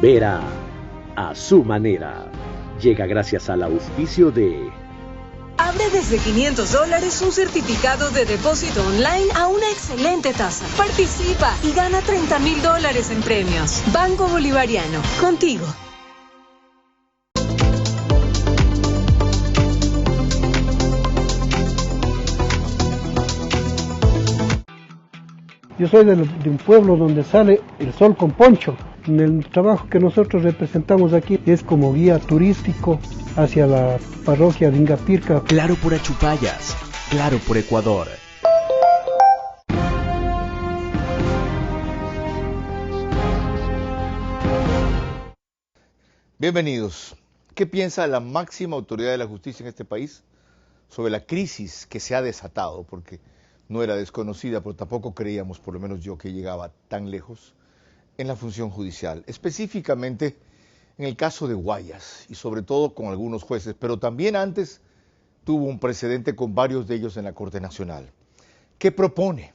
Vera a su manera. Llega gracias al auspicio de... Abre desde $500 un certificado de depósito online a una excelente tasa. Participa y gana $30,000 en premios. Banco Bolivariano, contigo. Yo soy de un pueblo donde sale el sol con poncho. El trabajo que nosotros representamos aquí es como guía turístico hacia la parroquia de Ingapirca. Claro por Achupayas, claro por Ecuador. Bienvenidos. ¿Qué piensa la máxima autoridad de la justicia en este país sobre la crisis que se ha desatado? Porque no era desconocida, pero tampoco creíamos, por lo menos yo, que llegaba tan lejos en la función judicial, específicamente en el caso de Guayas y sobre todo con algunos jueces, pero también antes tuvo un precedente con varios de ellos en la Corte Nacional. ¿Qué propone?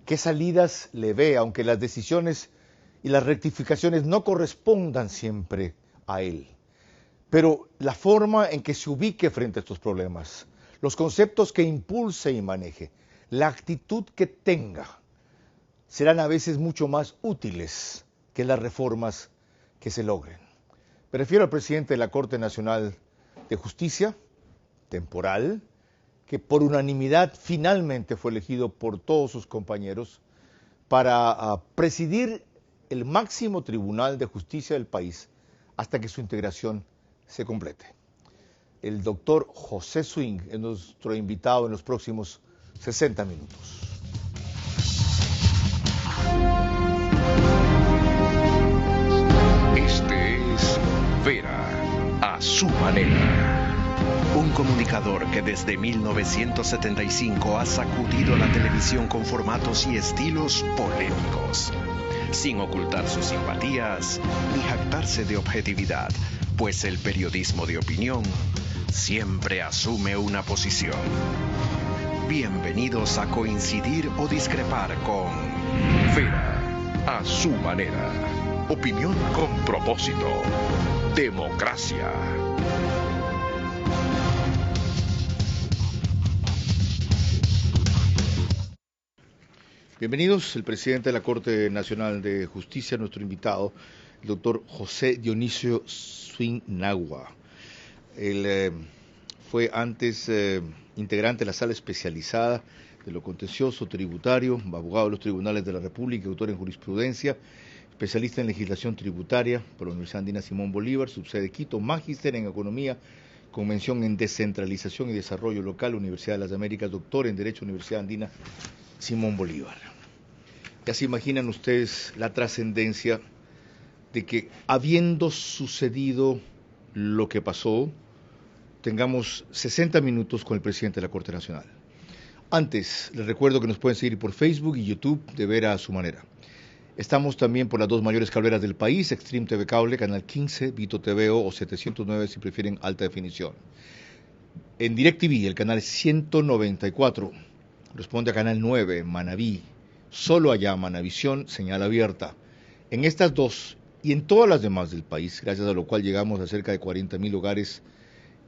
¿Qué salidas le ve, aunque las decisiones y las rectificaciones no correspondan siempre a él? Pero la forma en que se ubique frente a estos problemas, los conceptos que impulse y maneje, la actitud que tenga, serán a veces mucho más útiles que las reformas que se logren. Prefiero al presidente de la Corte Nacional de Justicia, temporal, que por unanimidad finalmente fue elegido por todos sus compañeros para presidir el máximo tribunal de justicia del país hasta que su integración se complete. El doctor José Swing es nuestro invitado en los próximos 60 minutos. Este es Vera a su manera. Un comunicador que desde 1975 ha sacudido la televisión con formatos y estilos polémicos, sin ocultar sus simpatías ni jactarse de objetividad, pues el periodismo de opinión siempre asume una posición. Bienvenidos a coincidir o discrepar con Vera a su manera. Opinión con propósito. Democracia. Bienvenidos, el presidente de la Corte Nacional de Justicia, nuestro invitado, el doctor José Dionisio Swing Nagua. Él fue antes integrante de la sala especializada de lo contencioso tributario, abogado de los tribunales de la República, autor en jurisprudencia, especialista en legislación tributaria por la Universidad Andina Simón Bolívar, subsede Quito, magíster en economía, con mención en descentralización y desarrollo local, Universidad de las Américas, doctor en Derecho, Universidad Andina Simón Bolívar. Ya se imaginan ustedes la trascendencia de que, habiendo sucedido lo que pasó, tengamos 60 minutos con el presidente de la Corte Nacional. Antes, les recuerdo que nos pueden seguir por Facebook y YouTube de Vera a su manera. Estamos también por las dos mayores cableras del país, Extreme TV Cable, Canal 15, Vito TVO o 709 si prefieren alta definición. En DirecTV, el canal 194, responde a Canal 9, Manabí, solo allá Manavisión, señal abierta. En estas dos y en todas las demás del país, gracias a lo cual llegamos a cerca de 40,000 hogares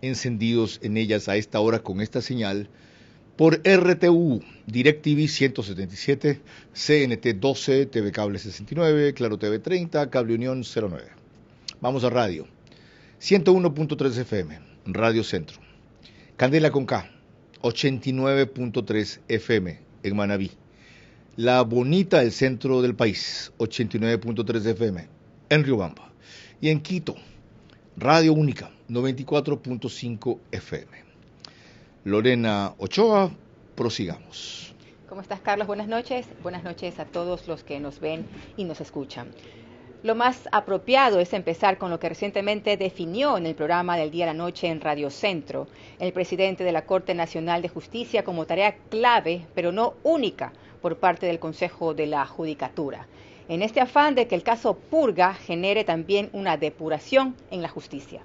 encendidos en ellas a esta hora con esta señal, por RTU, DirecTV 177, CNT 12, TV Cable 69, Claro TV 30, Cable Unión 09. Vamos a radio. 101.3 FM, Radio Centro. Candela con K, 89.3 FM en Manabí. La Bonita del centro del país, 89.3 FM en Riobamba. Y en Quito, Radio Única, 94.5 FM. Lorena Ochoa, prosigamos. ¿Cómo estás, Carlos? Buenas noches. Buenas noches a todos los que nos ven y nos escuchan. Lo más apropiado es empezar con lo que recientemente definió en el programa del Día a la Noche en Radio Centro el presidente de la Corte Nacional de Justicia como tarea clave, pero no única, por parte del Consejo de la Judicatura, en este afán de que el caso Purga genere también una depuración en la justicia.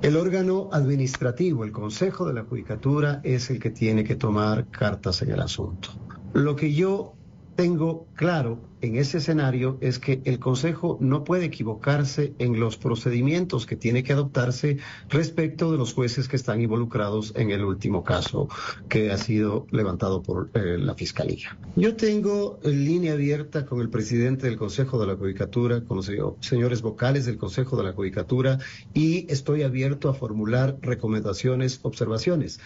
El órgano administrativo, el Consejo de la Judicatura, es el que tiene que tomar cartas en el asunto. Lo que yo tengo claro en ese escenario es que el Consejo no puede equivocarse en los procedimientos que tiene que adoptarse respecto de los jueces que están involucrados en el último caso que ha sido levantado por la Fiscalía. Yo tengo línea abierta con el presidente del Consejo de la Judicatura, con los señores vocales del Consejo de la Judicatura, y estoy abierto a formular recomendaciones, observaciones.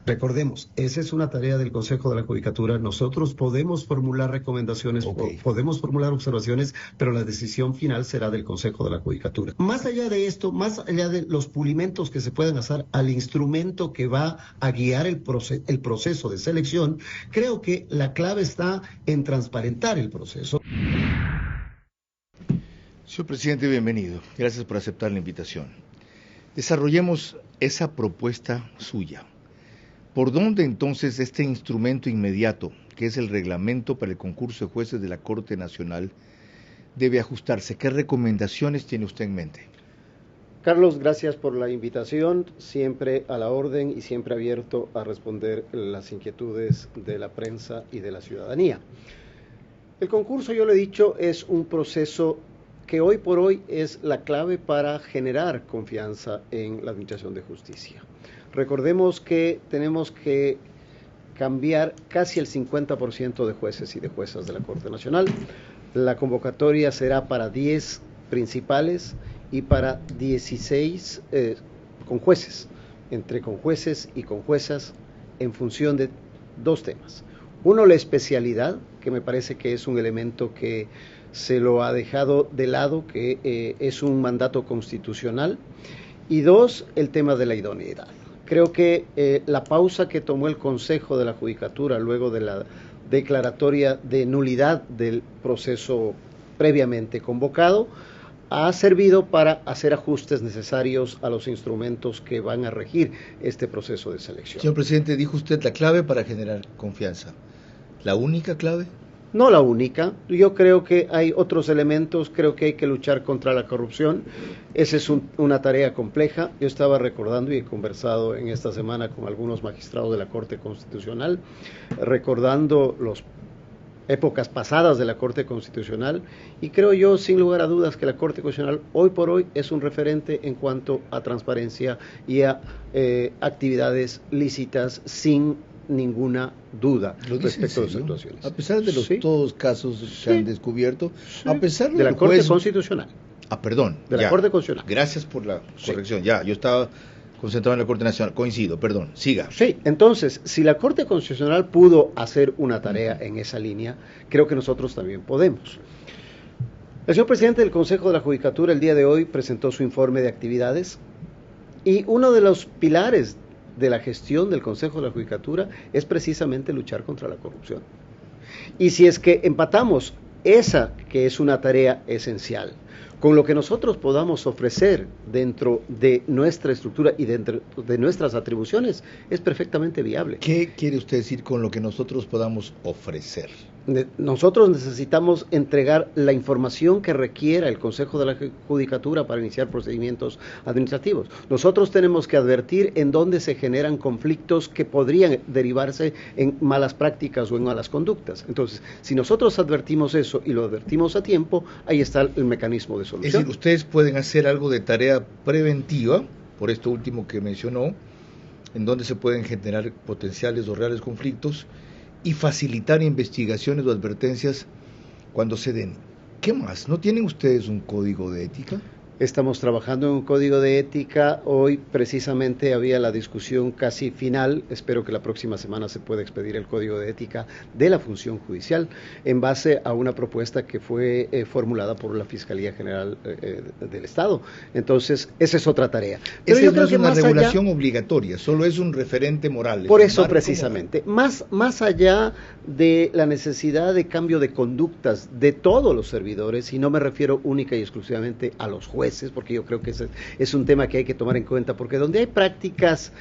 Recordemos, esa es una tarea del Consejo de la Judicatura. Nosotros podemos formular recomendaciones, podemos formular observaciones, pero la decisión final será del Consejo de la Judicatura. Más allá de esto, más allá de los pulimentos que se puedan hacer al instrumento que va a guiar el proceso de selección, creo que la clave está en transparentar el proceso. Señor presidente, bienvenido. Gracias por aceptar la invitación. Desarrollemos esa propuesta suya. ¿Por dónde entonces este instrumento inmediato, que es el reglamento para el concurso de jueces de la Corte Nacional, debe ajustarse? ¿Qué recomendaciones tiene usted en mente? Carlos, gracias por la invitación, siempre a la orden y siempre abierto a responder las inquietudes de la prensa y de la ciudadanía. El concurso, yo lo he dicho, es un proceso que hoy por hoy es la clave para generar confianza en la Administración de Justicia. Recordemos que tenemos que cambiar casi el 50% de jueces y de juezas de la Corte Nacional. La convocatoria será para 10 principales y para 16 con jueces, entre con jueces y con juezas, en función de dos temas. Uno, la especialidad, que me parece que es un elemento que se lo ha dejado de lado, que es un mandato constitucional. Y dos, el tema de la idoneidad. Creo que la pausa que tomó el Consejo de la Judicatura luego de la declaratoria de nulidad del proceso previamente convocado ha servido para hacer ajustes necesarios a los instrumentos que van a regir este proceso de selección. Señor presidente, dijo usted la clave para generar confianza. ¿La única clave? No la única, yo creo que hay otros elementos, creo que hay que luchar contra la corrupción, esa es una tarea compleja. Yo estaba recordando y he conversado en esta semana con algunos magistrados de la Corte Constitucional, recordando las épocas pasadas de la Corte Constitucional, y creo yo sin lugar a dudas que la Corte Constitucional hoy por hoy es un referente en cuanto a transparencia y a actividades lícitas sin ninguna duda respecto de situaciones. A pesar de los todos casos que han descubierto, a pesar de la Corte Constitucional. Perdón. De la Corte Constitucional. Gracias por la corrección. Ya, yo estaba concentrado en la Corte Nacional. Coincido, perdón. Siga. Sí, entonces, si la Corte Constitucional pudo hacer una tarea en esa línea, creo que nosotros también podemos. El señor presidente del Consejo de la Judicatura el día de hoy presentó su informe de actividades y uno de los pilares de la gestión del Consejo de la Judicatura es precisamente luchar contra la corrupción. Y si es que empatamos esa que es una tarea esencial con lo que nosotros podamos ofrecer dentro de nuestra estructura y dentro de nuestras atribuciones, es perfectamente viable. ¿Qué quiere usted decir con lo que nosotros podamos ofrecer? Nosotros necesitamos entregar la información que requiera el Consejo de la Judicatura para iniciar procedimientos administrativos. Nosotros tenemos que advertir en dónde se generan conflictos que podrían derivarse en malas prácticas o en malas conductas. Entonces, si nosotros advertimos eso y lo advertimos a tiempo, ahí está el mecanismo de solución. Es decir, ustedes pueden hacer algo de tarea preventiva, por esto último que mencionó, en donde se pueden generar potenciales o reales conflictos, y facilitar investigaciones o advertencias cuando se den. ¿Qué más? ¿No tienen ustedes un código de ética? Estamos trabajando en un código de ética. Hoy precisamente había la discusión casi final. Espero que la próxima semana se pueda expedir el código de ética de la función judicial en base a una propuesta que fue formulada por la Fiscalía General del Estado. Entonces, esa es otra tarea. Pero esa no es una regulación obligatoria, solo es un referente moral. Por eso precisamente, más allá de la necesidad de cambio de conductas de todos los servidores, y no me refiero única y exclusivamente a los jueces, porque yo creo que ese es un tema que hay que tomar en cuenta, porque donde hay prácticas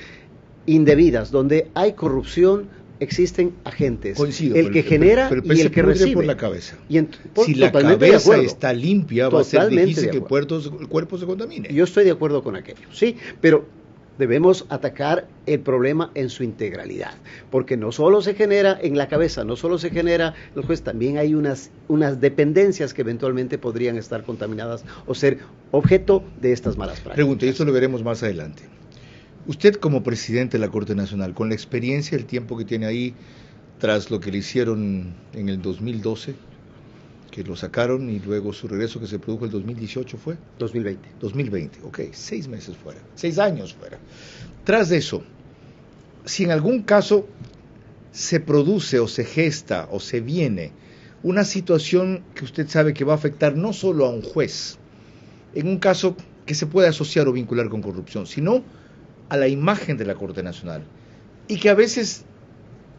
indebidas, donde hay corrupción, existen agentes. Coincido, el que genera y el que recibe. Por la cabeza. Si la cabeza está limpia, va a ser difícil que el cuerpo se contamine. Yo estoy de acuerdo con aquello, sí, pero Debemos atacar el problema en su integralidad, porque no solo se genera en la cabeza, no solo se genera en el juez, también hay unas dependencias que eventualmente podrían estar contaminadas o ser objeto de estas malas prácticas. Pregunta, y esto lo veremos más adelante. Usted como presidente de la Corte Nacional, con la experiencia, el tiempo que tiene ahí, tras lo que le hicieron en el 2012, que lo sacaron, y luego su regreso que se produjo el 2018, ¿fue? 2020. 2020, ok, 6 meses fuera, 6 años fuera. Tras de eso, si en algún caso se produce o se gesta o se viene una situación que usted sabe que va a afectar no solo a un juez, en un caso que se puede asociar o vincular con corrupción, sino a la imagen de la Corte Nacional, y que a veces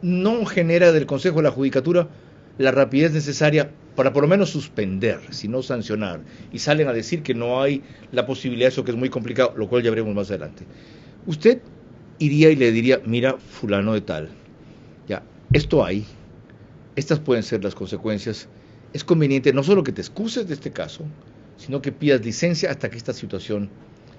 no genera del Consejo de la Judicatura la rapidez necesaria para por lo menos suspender, si no sancionar, y salen a decir que no hay la posibilidad de eso, que es muy complicado, lo cual ya veremos más adelante. Usted iría y le diría, mira, fulano de tal, ya, esto hay, estas pueden ser las consecuencias, es conveniente no solo que te excuses de este caso, sino que pidas licencia hasta que esta situación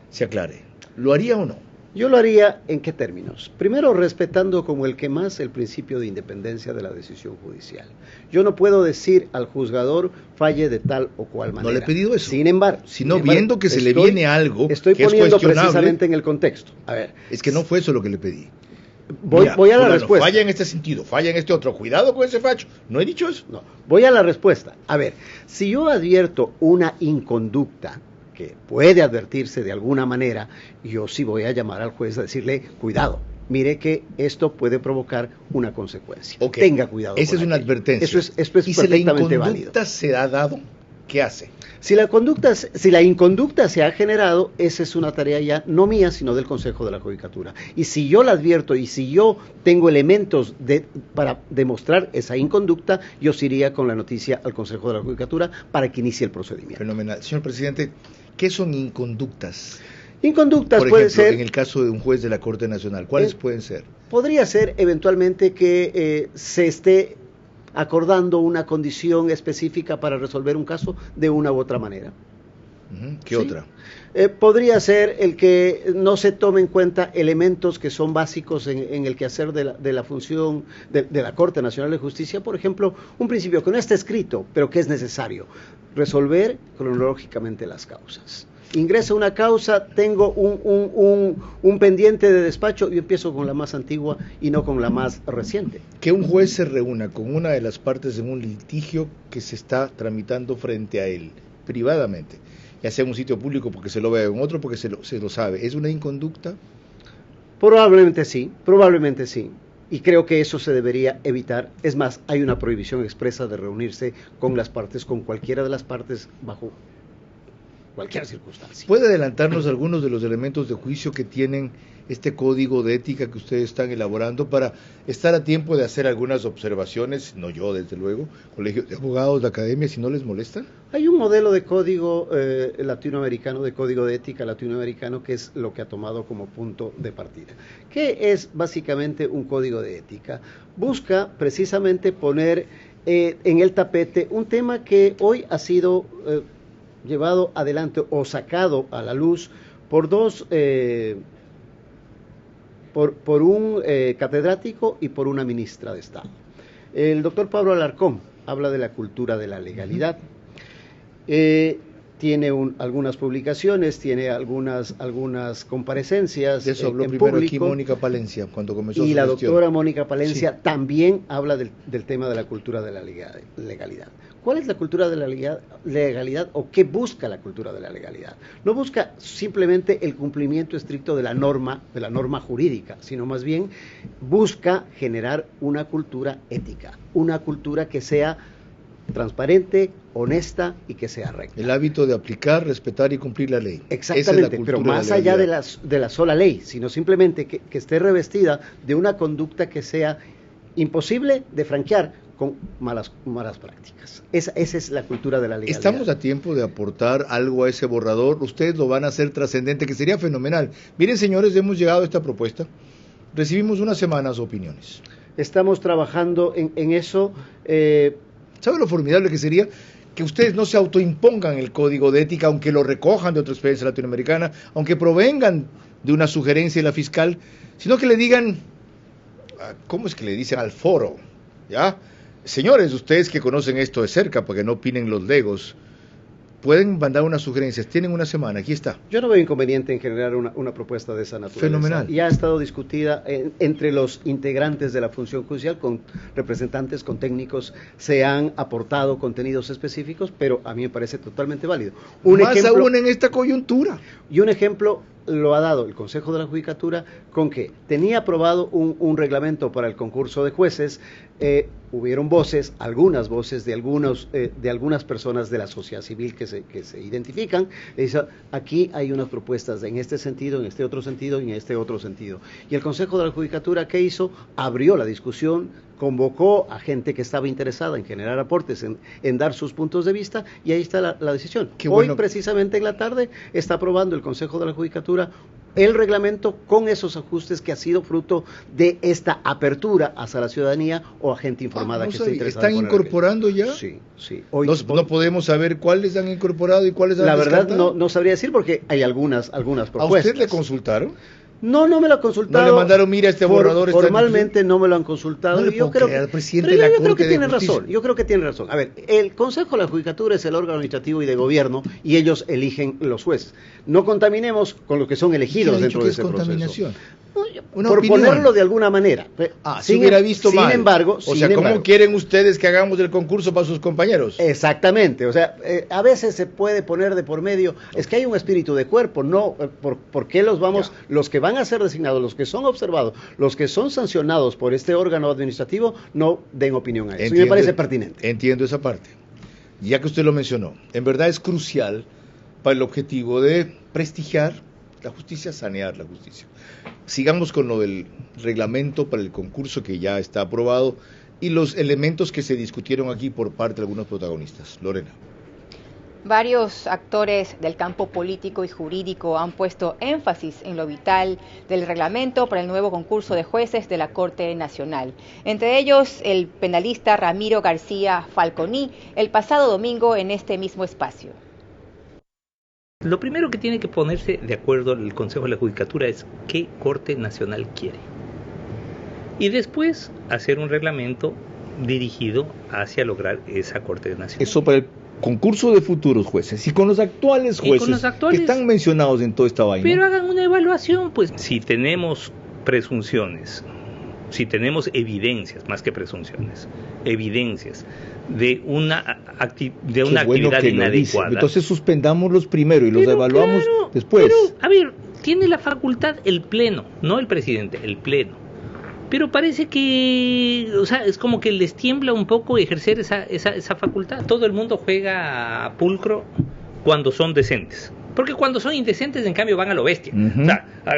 se aclare. ¿Lo haría o no? Yo lo haría ¿en qué términos? Primero, respetando como el que más el principio de independencia de la decisión judicial. Yo no puedo decir al juzgador falle de tal o cual manera. No le he pedido eso. Sin embargo, viendo que se le viene algo estoy que es poniendo cuestionable, precisamente en el contexto. A ver, es que no fue eso lo que le pedí. Voy a la respuesta. Falla en este sentido, falla en este otro. Cuidado con ese facho. ¿No he dicho eso? No. Voy a la respuesta. A ver, si yo advierto una inconducta que puede advertirse de alguna manera, yo sí voy a llamar al juez a decirle, cuidado, mire que esto puede provocar una consecuencia. Okay. Tenga cuidado. Esa es una advertencia. Esto es ¿Y perfectamente válido. Si la inconducta se ha dado, qué hace? Si la inconducta se ha generado, esa es una tarea ya no mía, sino del Consejo de la Judicatura. Y si yo la advierto y si yo tengo elementos para demostrar esa inconducta, yo sí iría con la noticia al Consejo de la Judicatura para que inicie el procedimiento. Fenomenal. Señor presidente, ¿qué son inconductas? Inconductas por puede ejemplo, ser, en el caso de un juez de la Corte Nacional, ¿cuáles pueden ser? Podría ser eventualmente que se esté acordando una condición específica para resolver un caso de una u otra manera. ¿Qué otra? Podría ser el que no se tome en cuenta elementos que son básicos en el quehacer de la función de la Corte Nacional de Justicia. Por ejemplo, un principio que no está escrito, pero que es necesario: resolver cronológicamente las causas. Ingresa una causa, tengo un pendiente de despacho, yo empiezo con la más antigua y no con la más reciente. Que un juez se reúna con una de las partes en un litigio que se está tramitando frente a él, privadamente, ya sea en un sitio público porque se lo ve, en otro porque se lo sabe, ¿es una inconducta? Probablemente sí. Y creo que eso se debería evitar. Es más, hay una prohibición expresa de reunirse con las partes, con cualquiera de las partes, bajo cualquier circunstancia. ¿Puede adelantarnos algunos de los elementos de juicio que tienen este código de ética que ustedes están elaborando para estar a tiempo de hacer algunas observaciones? No yo, desde luego, Colegio de Abogados, la Academia, si no les molesta. Hay un modelo de código latinoamericano, de código de ética latinoamericano, que es lo que ha tomado como punto de partida. ¿Qué es básicamente un código de ética? Busca precisamente poner en el tapete un tema que hoy ha sido llevado adelante o sacado a la luz por por un catedrático y por una ministra de Estado. El doctor Pablo Alarcón habla de la cultura de la legalidad. Tiene algunas publicaciones, tiene algunas comparecencias. De eso habló en primero público. Aquí Mónica Palencia, cuando comenzó su la gestión. doctora Mónica Palencia Sí. también habla del tema de la cultura de la legalidad. ¿Cuál es la cultura de la legalidad o qué busca la cultura de la legalidad? No busca simplemente el cumplimiento estricto de la norma jurídica, sino más bien busca generar una cultura ética, una cultura que sea transparente, honesta y que sea recta. El hábito de aplicar, respetar y cumplir la ley. Exactamente, pero más allá de la sola ley, sino simplemente que esté revestida de una conducta que sea imposible de franquear con malas prácticas. Esa es la cultura de la legalidad. Estamos a tiempo de aportar algo a ese borrador. Ustedes lo van a hacer trascendente, que sería fenomenal. Miren, señores, hemos llegado a esta propuesta. Recibimos unas semanas opiniones. Estamos trabajando en eso. ¿Sabe lo formidable que sería? Que ustedes no se autoimpongan el código de ética, aunque lo recojan de otra experiencia latinoamericana, aunque provengan de una sugerencia de la fiscal, sino que le digan, ¿cómo es que le dicen al foro? ¿Ya? Señores, ustedes que conocen esto de cerca, para que no opinen los legos, pueden mandar unas sugerencias, tienen una semana, aquí está. Yo no veo inconveniente en generar una propuesta de esa naturaleza. Fenomenal. Ya ha estado discutida entre los integrantes de la función judicial, con representantes, con técnicos, se han aportado contenidos específicos, pero a mí me parece totalmente válido. Más aún en esta coyuntura. Y un ejemplo lo ha dado el Consejo de la Judicatura con que tenía aprobado un reglamento para el concurso de jueces, hubieron voces, algunas voces de algunas personas de la sociedad civil que se identifican, le dice, aquí hay unas propuestas en este sentido, en este otro sentido y en este otro sentido. Y el Consejo de la Judicatura, ¿qué hizo? Abrió la discusión, convocó a gente que estaba interesada en generar aportes, en dar sus puntos de vista, y ahí está la decisión. Hoy, precisamente en la tarde, está aprobando el Consejo de la Judicatura el reglamento con esos ajustes que ha sido fruto de esta apertura hacia la ciudadanía o a gente informada que esté interesada. ¿Están incorporando ya? Sí. Hoy, no podemos saber cuáles han incorporado y cuáles han descartado. La verdad no sabría decir porque hay algunas propuestas. ¿A usted le consultaron? No me lo han consultado. ¿No le mandaron, mira, este borrador? Formalmente no me lo han consultado. No yo creo que tiene razón. Yo creo que tiene razón. A ver, el Consejo de la Judicatura es el órgano administrativo y de gobierno y ellos eligen los jueces. No contaminemos con los que son elegidos dentro de ese proceso. Por ponerlo de alguna manera. Si hubiera visto mal. Sin embargo, ¿cómo quieren ustedes que hagamos el concurso para sus compañeros? Exactamente, a veces se puede poner de por medio, es que hay un espíritu de cuerpo, no, ¿por qué los que van a ser designados, los que son observados, los que son sancionados por este órgano administrativo, no den opinión a eso? Y me parece pertinente. Entiendo esa parte. Ya que usted lo mencionó, en verdad es crucial para el objetivo de prestigiar la justicia, sanear la justicia. Sigamos con lo del reglamento para el concurso que ya está aprobado y los elementos que se discutieron aquí por parte de algunos protagonistas. Lorena. Varios actores del campo político y jurídico han puesto énfasis en lo vital del reglamento para el nuevo concurso de jueces de la Corte Nacional. Entre ellos, el penalista Ramiro García Falconi, el pasado domingo en este mismo espacio. Lo primero que tiene que ponerse de acuerdo el Consejo de la Judicatura es qué Corte Nacional quiere. Y después hacer un reglamento dirigido hacia lograr esa Corte Nacional. Eso para el concurso de futuros jueces y con los actuales jueces que están mencionados en toda esta vaina. Pero hagan una evaluación, pues si tenemos presunciones, si tenemos evidencias, más que presunciones, evidencias de una actividad inadecuada. Entonces suspendámoslos primero y los evaluamos después. Pero, a ver, tiene la facultad el Pleno, no el presidente, el Pleno. Pero parece que, es como que les tiembla un poco ejercer esa facultad. Todo el mundo juega a pulcro cuando son decentes. Porque cuando son indecentes, en cambio, van a lo bestia. Uh-huh.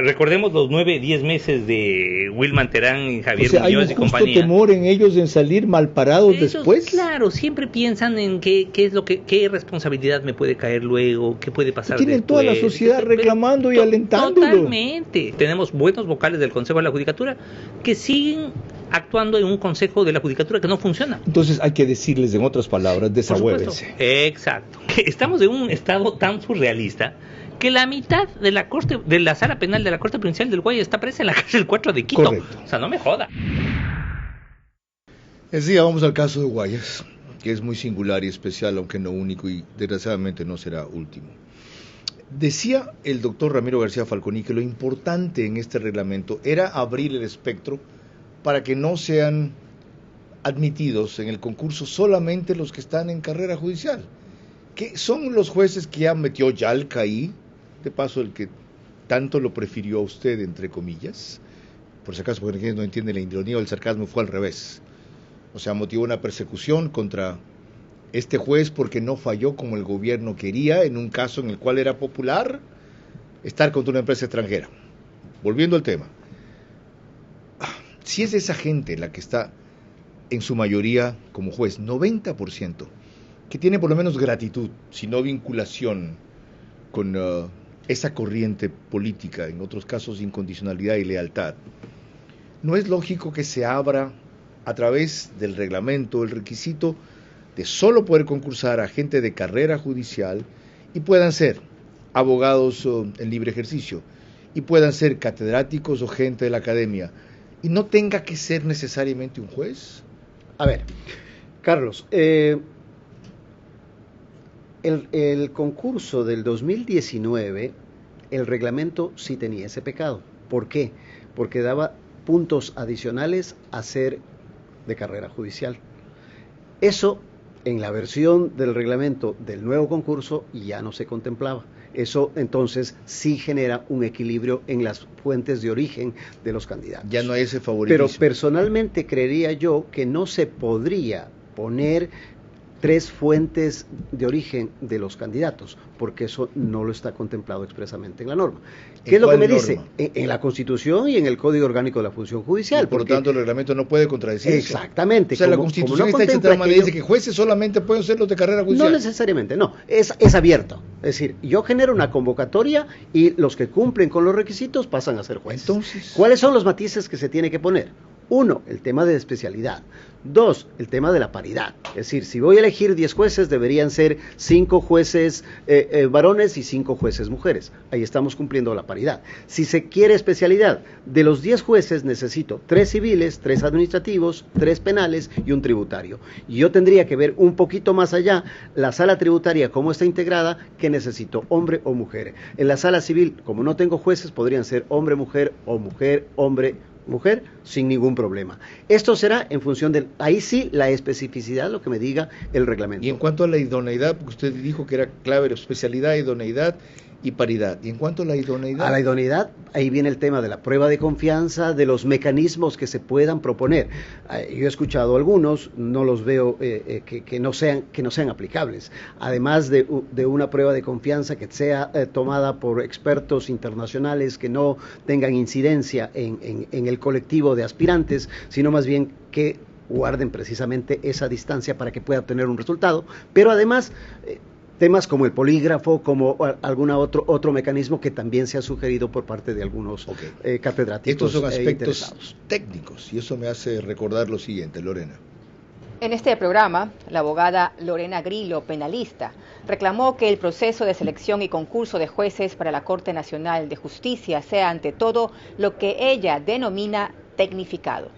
Recordemos los 9-10 meses de Wilman Terán y Javier Muñoz y compañía. ¿Hay un justo temor en ellos en salir mal parados después? Claro, siempre piensan en qué responsabilidad me puede caer luego, qué puede pasar tienen después. Tienen toda la sociedad reclamando y alentándolo. Totalmente. Tenemos buenos vocales del Consejo de la Judicatura que siguen actuando en un Consejo de la Judicatura que no funciona. Entonces hay que decirles, en otras palabras, desahuévense. Exacto. Estamos en un estado tan surrealista que la mitad de la sala penal de la Corte Provincial del Guayas está presa en la cárcel 4 de Quito. Correcto. No me joda. Vamos al caso de Guayas, que es muy singular y especial, aunque no único, y desgraciadamente no será último. Decía el doctor Ramiro García Falconi que lo importante en este reglamento era abrir el espectro para que no sean admitidos en el concurso solamente los que están en carrera judicial, que son los jueces que ya metió Yalca ahí, de paso el que tanto lo prefirió a usted, entre comillas, por si acaso, porque quienes no entienden la ironía o el sarcasmo, fue al revés. Motivó una persecución contra este juez porque no falló como el gobierno quería en un caso en el cual era popular estar contra una empresa extranjera. Volviendo al tema. Si es esa gente la que está en su mayoría como juez, 90%, que tiene por lo menos gratitud, si no vinculación con esa corriente política, en otros casos incondicionalidad y lealtad, ¿no es lógico que se abra a través del reglamento el requisito de solo poder concursar a gente de carrera judicial y puedan ser abogados en libre ejercicio? y puedan ser catedráticos o gente de la academia, y no tenga que ser necesariamente un juez? A ver, Carlos, el concurso del 2019, el reglamento sí tenía ese pecado. ¿Por qué? Porque daba puntos adicionales a ser de carrera judicial. Eso, en la versión del reglamento del nuevo concurso, ya no se contemplaba. Eso entonces sí genera un equilibrio en las fuentes de origen de los candidatos. Ya no hay ese favoritismo. Pero personalmente creería yo que no se podría poner 3 fuentes de origen de los candidatos, porque eso no lo está contemplado expresamente en la norma. ¿Qué es lo que me dice? En la Constitución y en el Código Orgánico de la Función Judicial. Y por lo tanto, el reglamento no puede contradecir exactamente. Eso. O sea, la Constitución está hecha de tal manera que jueces solamente pueden ser los de carrera judicial. No necesariamente, no. Es abierto. Es decir, yo genero una convocatoria y los que cumplen con los requisitos pasan a ser jueces. Entonces, ¿cuáles son los matices que se tiene que poner? 1, el tema de especialidad. 2, el tema de la paridad. Es decir, si voy a elegir 10 jueces, deberían ser 5 jueces varones y 5 jueces mujeres. Ahí estamos cumpliendo la paridad. Si se quiere especialidad, de los 10 jueces necesito 3 civiles, 3 administrativos, 3 penales y un tributario. Y yo tendría que ver un poquito más allá la sala tributaria, cómo está integrada, que necesito hombre o mujer. En la sala civil, como no tengo jueces, podrían ser hombre, mujer o mujer, hombre, mujer, sin ningún problema. Esto será en función del, ahí sí, la especificidad, lo que me diga el reglamento. Y en cuanto a la idoneidad, porque usted dijo que era clave, especialidad, idoneidad y paridad. Y en cuanto a la idoneidad... A la idoneidad, ahí viene el tema de la prueba de confianza, de los mecanismos que se puedan proponer. Yo he escuchado algunos, no los veo que no sean aplicables. Además de una prueba de confianza que sea tomada por expertos internacionales que no tengan incidencia en el colectivo de aspirantes, sino más bien que guarden precisamente esa distancia para que pueda obtener un resultado, pero además... temas como el polígrafo, como algún otro mecanismo que también se ha sugerido por parte de algunos catedráticos. Estos son aspectos técnicos y eso me hace recordar lo siguiente, Lorena. En este programa, la abogada Lorena Grillo, penalista, reclamó que el proceso de selección y concurso de jueces para la Corte Nacional de Justicia sea ante todo lo que ella denomina tecnificado.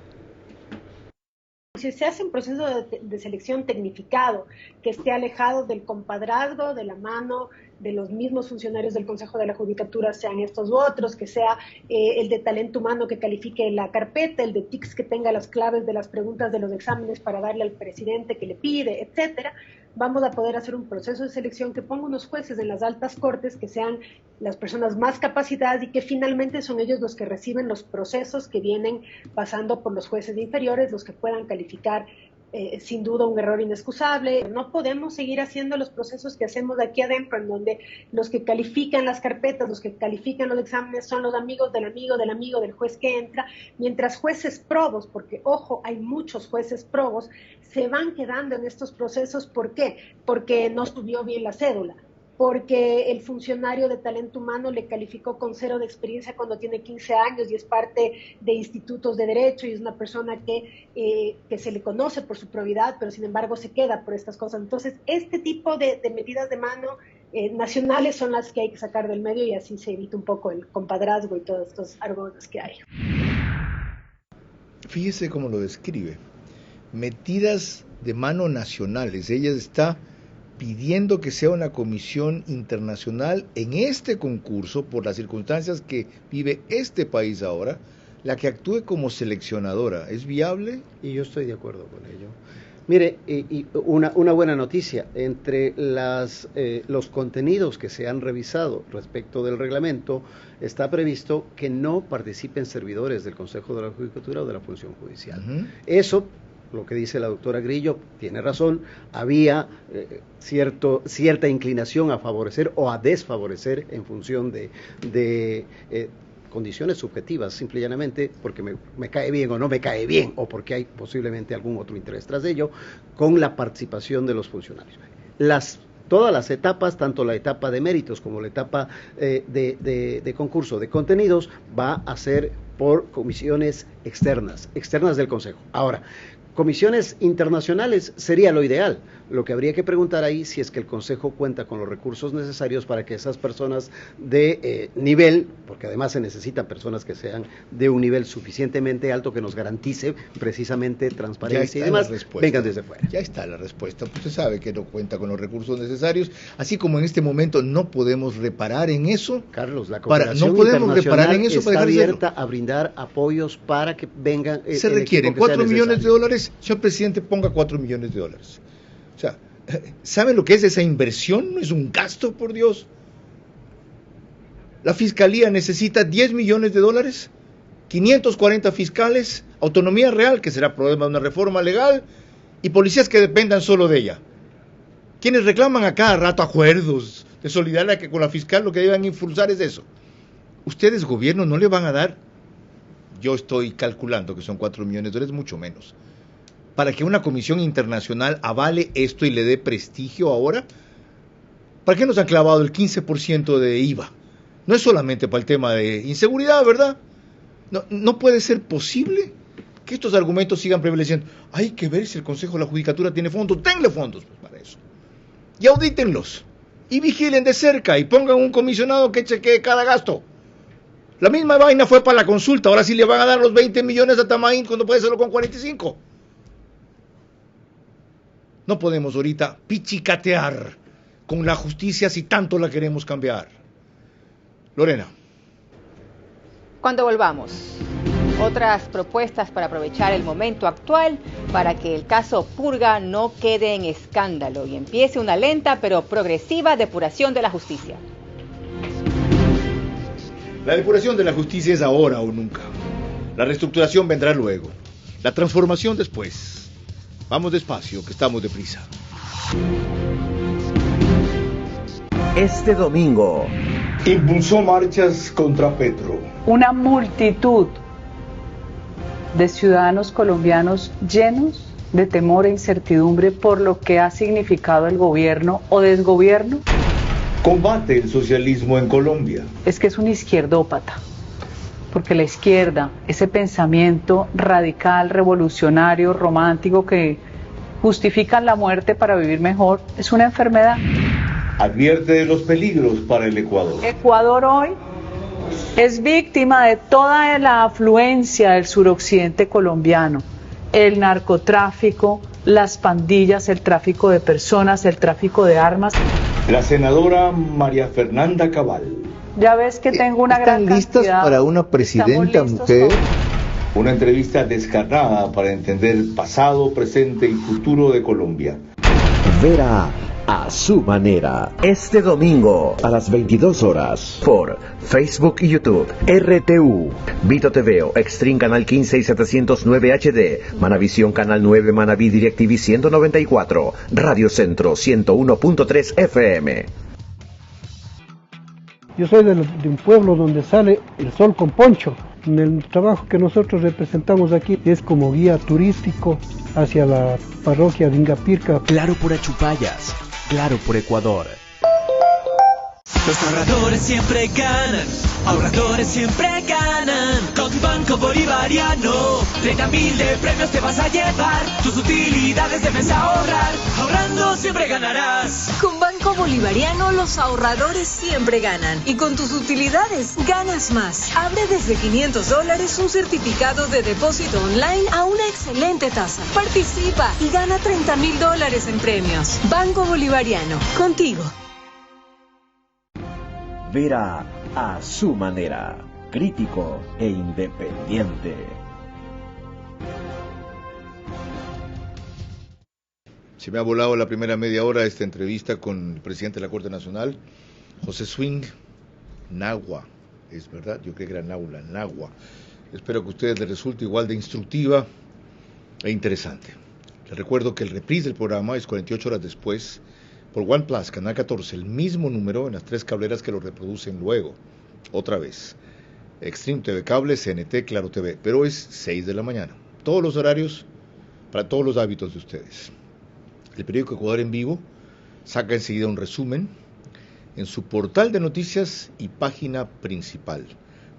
Si se hace un proceso de selección tecnificado, que esté alejado del compadrazgo, de la mano de los mismos funcionarios del Consejo de la Judicatura, sean estos u otros, que sea el de talento humano que califique la carpeta, el de TICS que tenga las claves de las preguntas de los exámenes para darle al presidente que le pide, etcétera, vamos a poder hacer un proceso de selección que ponga unos jueces en las altas cortes que sean las personas más capacitadas y que finalmente son ellos los que reciben los procesos que vienen pasando por los jueces inferiores, los que puedan calificar sin duda un error inexcusable. No podemos seguir haciendo los procesos que hacemos de aquí adentro, en donde los que califican las carpetas, los que califican los exámenes son los amigos del amigo del amigo del juez que entra, mientras jueces probos, porque ojo, hay muchos jueces probos, se van quedando en estos procesos. ¿Por qué? Porque no subió bien la cédula, porque el funcionario de talento humano le calificó con 0 de experiencia cuando tiene 15 años y es parte de institutos de derecho y es una persona que se le conoce por su probidad, pero sin embargo se queda por estas cosas. Entonces, este tipo de medidas de mano nacionales son las que hay que sacar del medio y así se evita un poco el compadrazgo y todos estos argones que hay. Fíjese cómo lo describe. Medidas de mano nacionales. Ella está pidiendo que sea una comisión internacional en este concurso, por las circunstancias que vive este país ahora, la que actúe como seleccionadora. ¿Es viable? Y yo estoy de acuerdo con ello. Mire, y una buena noticia, entre los contenidos que se han revisado respecto del reglamento, está previsto que no participen servidores del Consejo de la Judicatura o de la Función Judicial. Eso, lo que dice la doctora Grillo, tiene razón, había cierta inclinación a favorecer o a desfavorecer en función de condiciones subjetivas, simple y llanamente porque me cae bien o no me cae bien, o porque hay posiblemente algún otro interés tras de ello, con la participación de los funcionarios. Todas las etapas, tanto la etapa de méritos como la etapa de concurso de contenidos, va a ser por comisiones externas del Consejo. Ahora, Comisiones internacionales sería lo ideal. Lo que habría que preguntar ahí si es que el Consejo cuenta con los recursos necesarios para que esas personas de nivel, porque además se necesitan personas que sean de un nivel suficientemente alto que nos garantice precisamente transparencia y demás, vengan desde fuera. Ya está la respuesta. Usted sabe que no cuenta con los recursos necesarios, así como en este momento no podemos reparar en eso. Carlos, la cooperación está abierta a brindar apoyos para que vengan. Se requieren 4 millones de dólares. Señor presidente, ponga 4 millones de dólares. O sea, ¿saben lo que es esa inversión? No es un gasto, por Dios. La Fiscalía necesita 10 millones de dólares, 540 fiscales, autonomía real, que será problema de una reforma legal, y policías que dependan solo de ella. Quienes reclaman a cada rato acuerdos de solidaridad que con la fiscal lo que deben impulsar es eso. Ustedes, gobierno, no le van a dar, yo estoy calculando que son 4 millones de dólares, mucho menos, para que una comisión internacional avale esto y le dé prestigio ahora. ¿Para qué nos han clavado el 15% de IVA? No es solamente para el tema de inseguridad, ¿verdad? No puede ser posible que estos argumentos sigan prevaleciendo. Hay que ver si el Consejo de la Judicatura tiene fondos. Denle fondos pues, para eso. Y audítenlos. Y vigilen de cerca y pongan un comisionado que chequee cada gasto. La misma vaina fue para la consulta. Ahora sí le van a dar los 20 millones a Tamaín cuando puede hacerlo con 45. No podemos ahorita pichicatear con la justicia si tanto la queremos cambiar. Lorena. Cuando volvamos, otras propuestas para aprovechar el momento actual para que el caso Purga no quede en escándalo y empiece una lenta pero progresiva depuración de la justicia. La depuración de la justicia es ahora o nunca. La reestructuración vendrá luego. La transformación después. Vamos despacio, que estamos deprisa. Este domingo impulsó marchas contra Petro. Una multitud de ciudadanos colombianos llenos de temor e incertidumbre por lo que ha significado el gobierno o desgobierno. Combate el socialismo en Colombia. Es que es un izquierdópata. Porque la izquierda, ese pensamiento radical, revolucionario, romántico que justifican la muerte para vivir mejor, es una enfermedad. Advierte de los peligros para el Ecuador. Ecuador hoy es víctima de toda la afluencia del suroccidente colombiano, el narcotráfico, las pandillas, el tráfico de personas, el tráfico de armas. La senadora María Fernanda Cabal. Ya ves que tengo una gran cantidad. ¿Están listas para una presidenta mujer? Una entrevista descarnada para entender el pasado, presente y futuro de Colombia. Vera a su manera. Este domingo a las 22 horas por Facebook y YouTube. RTU, Vito TV, Extreme Canal 15 y 709 HD, Manavisión Canal 9, Manaví DirecTV 194, Radio Centro 101.3 FM. Yo soy de un pueblo donde sale el sol con poncho. El trabajo que nosotros representamos aquí es como guía turístico hacia la parroquia de Ingapirca. Claro por Achupayas, claro por Ecuador. Los ahorradores siempre ganan, ahorradores siempre ganan. Con tu Banco Bolivariano, 30.000 de premios te vas a llevar. Tus utilidades debes ahorrar, ahorrando siempre ganarás. Con Banco Bolivariano los ahorradores siempre ganan. Y con tus utilidades ganas más. Abre desde $500 un certificado de depósito online a una excelente tasa. Participa y gana $30.000 en premios. Banco Bolivariano, contigo. Vera a su manera, crítico e independiente. Se me ha volado la primera media hora de esta entrevista con el presidente de la Corte Nacional, José Swing Nagua. Es verdad, yo creo que era Nagua. Espero que a ustedes les resulte igual de instructiva e interesante. Les recuerdo que el reprise del programa es 48 horas después, por OnePlus, Canal 14, el mismo número en las 3 cableras que lo reproducen luego, otra vez. Extreme TV Cable, CNT, Claro TV, pero es 6 de la mañana. Todos los horarios para todos los hábitos de ustedes. El periódico Ecuador en Vivo saca enseguida un resumen en su portal de noticias y página principal.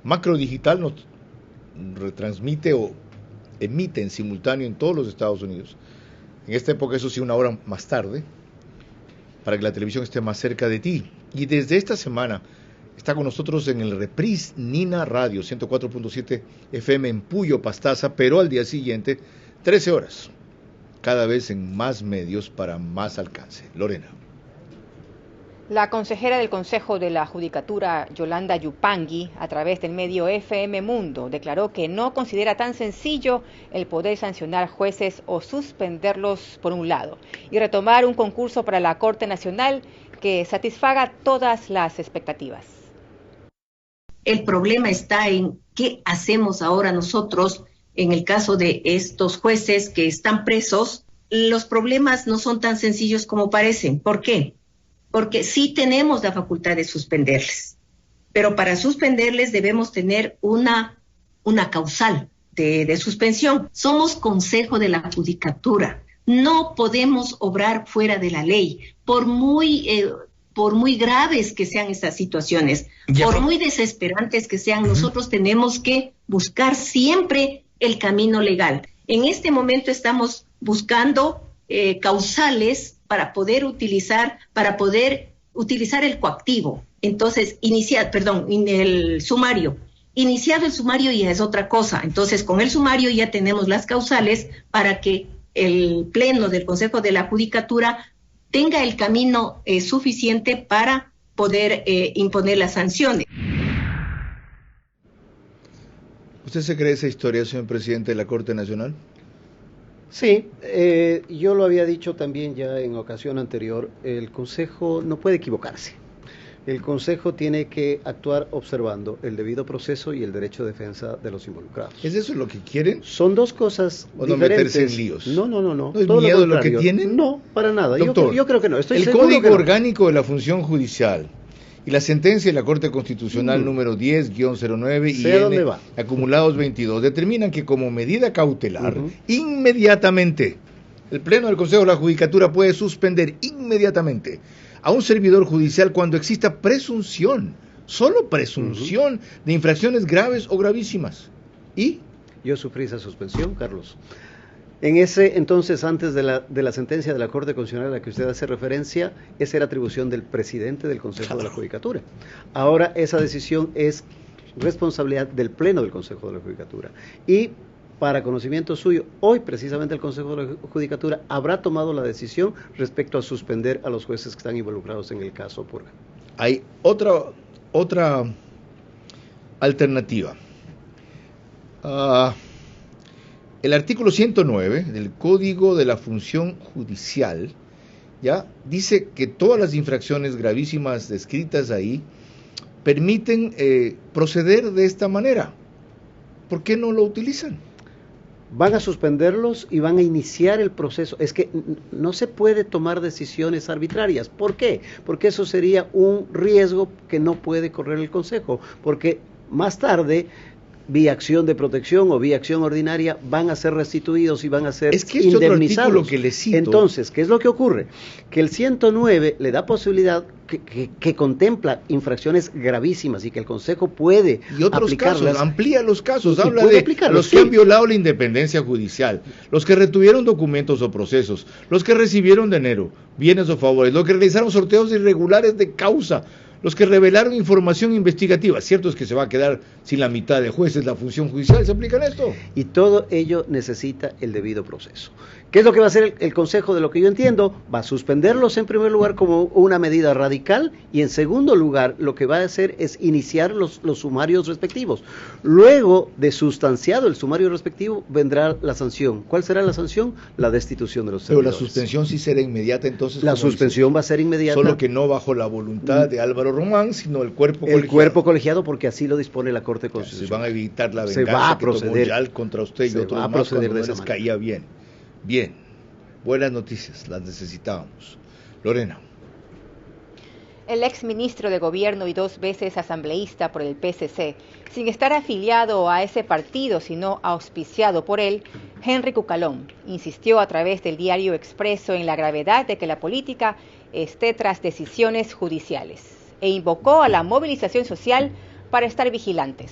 Macro Digital nos retransmite o emite en simultáneo en todos los Estados Unidos. En esta época, eso sí, una hora más tarde, para que la televisión esté más cerca de ti. Y desde esta semana está con nosotros en el reprise Nina Radio, 104.7 FM en Puyo, Pastaza, pero al día siguiente, 13 horas, cada vez en más medios para más alcance. Lorena. La consejera del Consejo de la Judicatura, Yolanda Yupangui, a través del medio FM Mundo, declaró que no considera tan sencillo el poder sancionar jueces o suspenderlos por un lado y retomar un concurso para la Corte Nacional que satisfaga todas las expectativas. El problema está en qué hacemos ahora nosotros en el caso de estos jueces que están presos. Los problemas no son tan sencillos como parecen. ¿Por qué? Porque sí tenemos la facultad de suspenderles, pero para suspenderles debemos tener una causal de suspensión. Somos Consejo de la Judicatura, no podemos obrar fuera de la ley, por muy graves que sean estas situaciones, por muy desesperantes que sean, nosotros tenemos que buscar siempre el camino legal. En este momento estamos buscando causales para poder utilizar el coactivo. Entonces, el sumario. Iniciado el sumario ya es otra cosa. Entonces, con el sumario ya tenemos las causales para que el Pleno del Consejo de la Judicatura tenga el camino suficiente para poder imponer las sanciones. ¿Usted se cree esa historia, señor presidente de la Corte Nacional? Sí, yo lo había dicho también ya en ocasión anterior, el Consejo no puede equivocarse. El Consejo tiene que actuar observando el debido proceso y el derecho de defensa de los involucrados. ¿Es eso lo que quieren? Son dos cosas ¿O diferentes. ¿O no meterse en líos? No. ¿No es miedo lo que tienen? No, para nada. Doctor, yo creo que no. El Código Orgánico de la Función Judicial y la sentencia de la Corte Constitucional número 10-09 y N, acumulados 22, determinan que como medida cautelar, inmediatamente, el Pleno del Consejo de la Judicatura puede suspender inmediatamente a un servidor judicial cuando exista presunción, solo presunción, de infracciones graves o gravísimas. ¿Y? Yo sufrí esa suspensión, Carlos. En ese entonces, antes de la sentencia de la Corte Constitucional a la que usted hace referencia, esa era atribución del presidente del Consejo de la Judicatura. Ahora esa decisión es responsabilidad del Pleno del Consejo de la Judicatura. Y para conocimiento suyo, hoy precisamente el Consejo de la Judicatura habrá tomado la decisión respecto a suspender a los jueces que están involucrados en el caso Purga. Hay otra alternativa. El artículo 109 del Código de la Función Judicial ya dice que todas las infracciones gravísimas descritas ahí permiten proceder de esta manera. ¿Por qué no lo utilizan? Van a suspenderlos y van a iniciar el proceso. Es que no se puede tomar decisiones arbitrarias. ¿Por qué? Porque eso sería un riesgo que no puede correr el Consejo. Porque más tarde, vía acción de protección o vía acción ordinaria, van a ser restituidos y van a ser indemnizados. Otro artículo que le cito. Entonces, ¿qué es lo que ocurre? Que el 109 le da posibilidad que contempla infracciones gravísimas y que el Consejo puede y otros aplicarlas. Casos, amplía los casos, habla de los que han violado la independencia judicial, los que retuvieron documentos o procesos, los que recibieron dinero, bienes o favores, los que realizaron sorteos irregulares de causa, los que revelaron información investigativa. Cierto es que se va a quedar sin la mitad de jueces la función judicial, ¿se aplican esto? Y todo ello necesita el debido proceso. ¿Qué es lo que va a hacer el Consejo? De lo que yo entiendo, va a suspenderlos en primer lugar como una medida radical y en segundo lugar lo que va a hacer es iniciar los sumarios respectivos. Luego de sustanciado el sumario respectivo vendrá la sanción. ¿Cuál será la sanción? La destitución de los servidores. Pero la suspensión sí será inmediata entonces. La suspensión va a ser inmediata. Solo que no bajo la voluntad de Álvaro Román, sino el cuerpo colegiado. El cuerpo colegiado porque así lo dispone la Corte Constitucional. Se van a evitar la venganza que tomó Yal contra usted y otros más cuando no les caía bien. Bien, buenas noticias, las necesitábamos. Lorena. El exministro de Gobierno y 2 veces asambleísta por el PCC, sin estar afiliado a ese partido, sino auspiciado por él, Henry Cucalón, insistió a través del diario Expreso en la gravedad de que la política esté tras decisiones judiciales e invocó a la movilización social para estar vigilantes.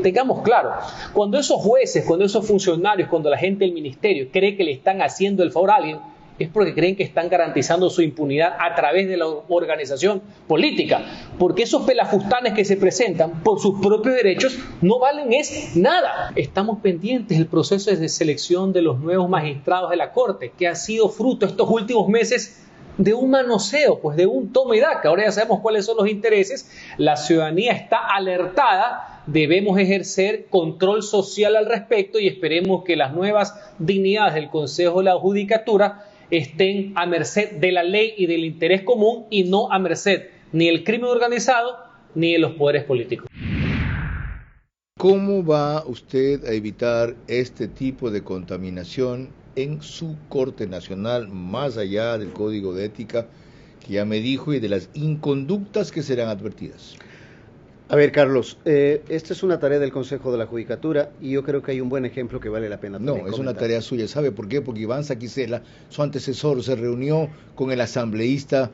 tengamos claro, cuando esos jueces, cuando esos funcionarios, cuando la gente del ministerio cree que le están haciendo el favor a alguien, es porque creen que están garantizando su impunidad a través de la organización política, porque esos pelafustanes que se presentan por sus propios derechos no valen nada. Estamos pendientes del proceso de selección de los nuevos magistrados de la Corte, que ha sido fruto estos últimos meses de un manoseo, pues de un toma y daca. Ahora ya sabemos cuáles son los intereses, la ciudadanía está alertada, debemos ejercer control social al respecto y esperemos que las nuevas dignidades del Consejo de la Judicatura estén a merced de la ley y del interés común y no a merced ni del crimen organizado ni de los poderes políticos. ¿Cómo va usted a evitar este tipo de contaminación en su Corte Nacional, más allá del Código de Ética que ya me dijo y de las inconductas que serán advertidas? A ver, Carlos, esta es una tarea del Consejo de la Judicatura y yo creo que hay un buen ejemplo que vale la pena No, es una tarea suya. ¿Sabe por qué? Porque Iván Saquicela, su antecesor, se reunió con el asambleísta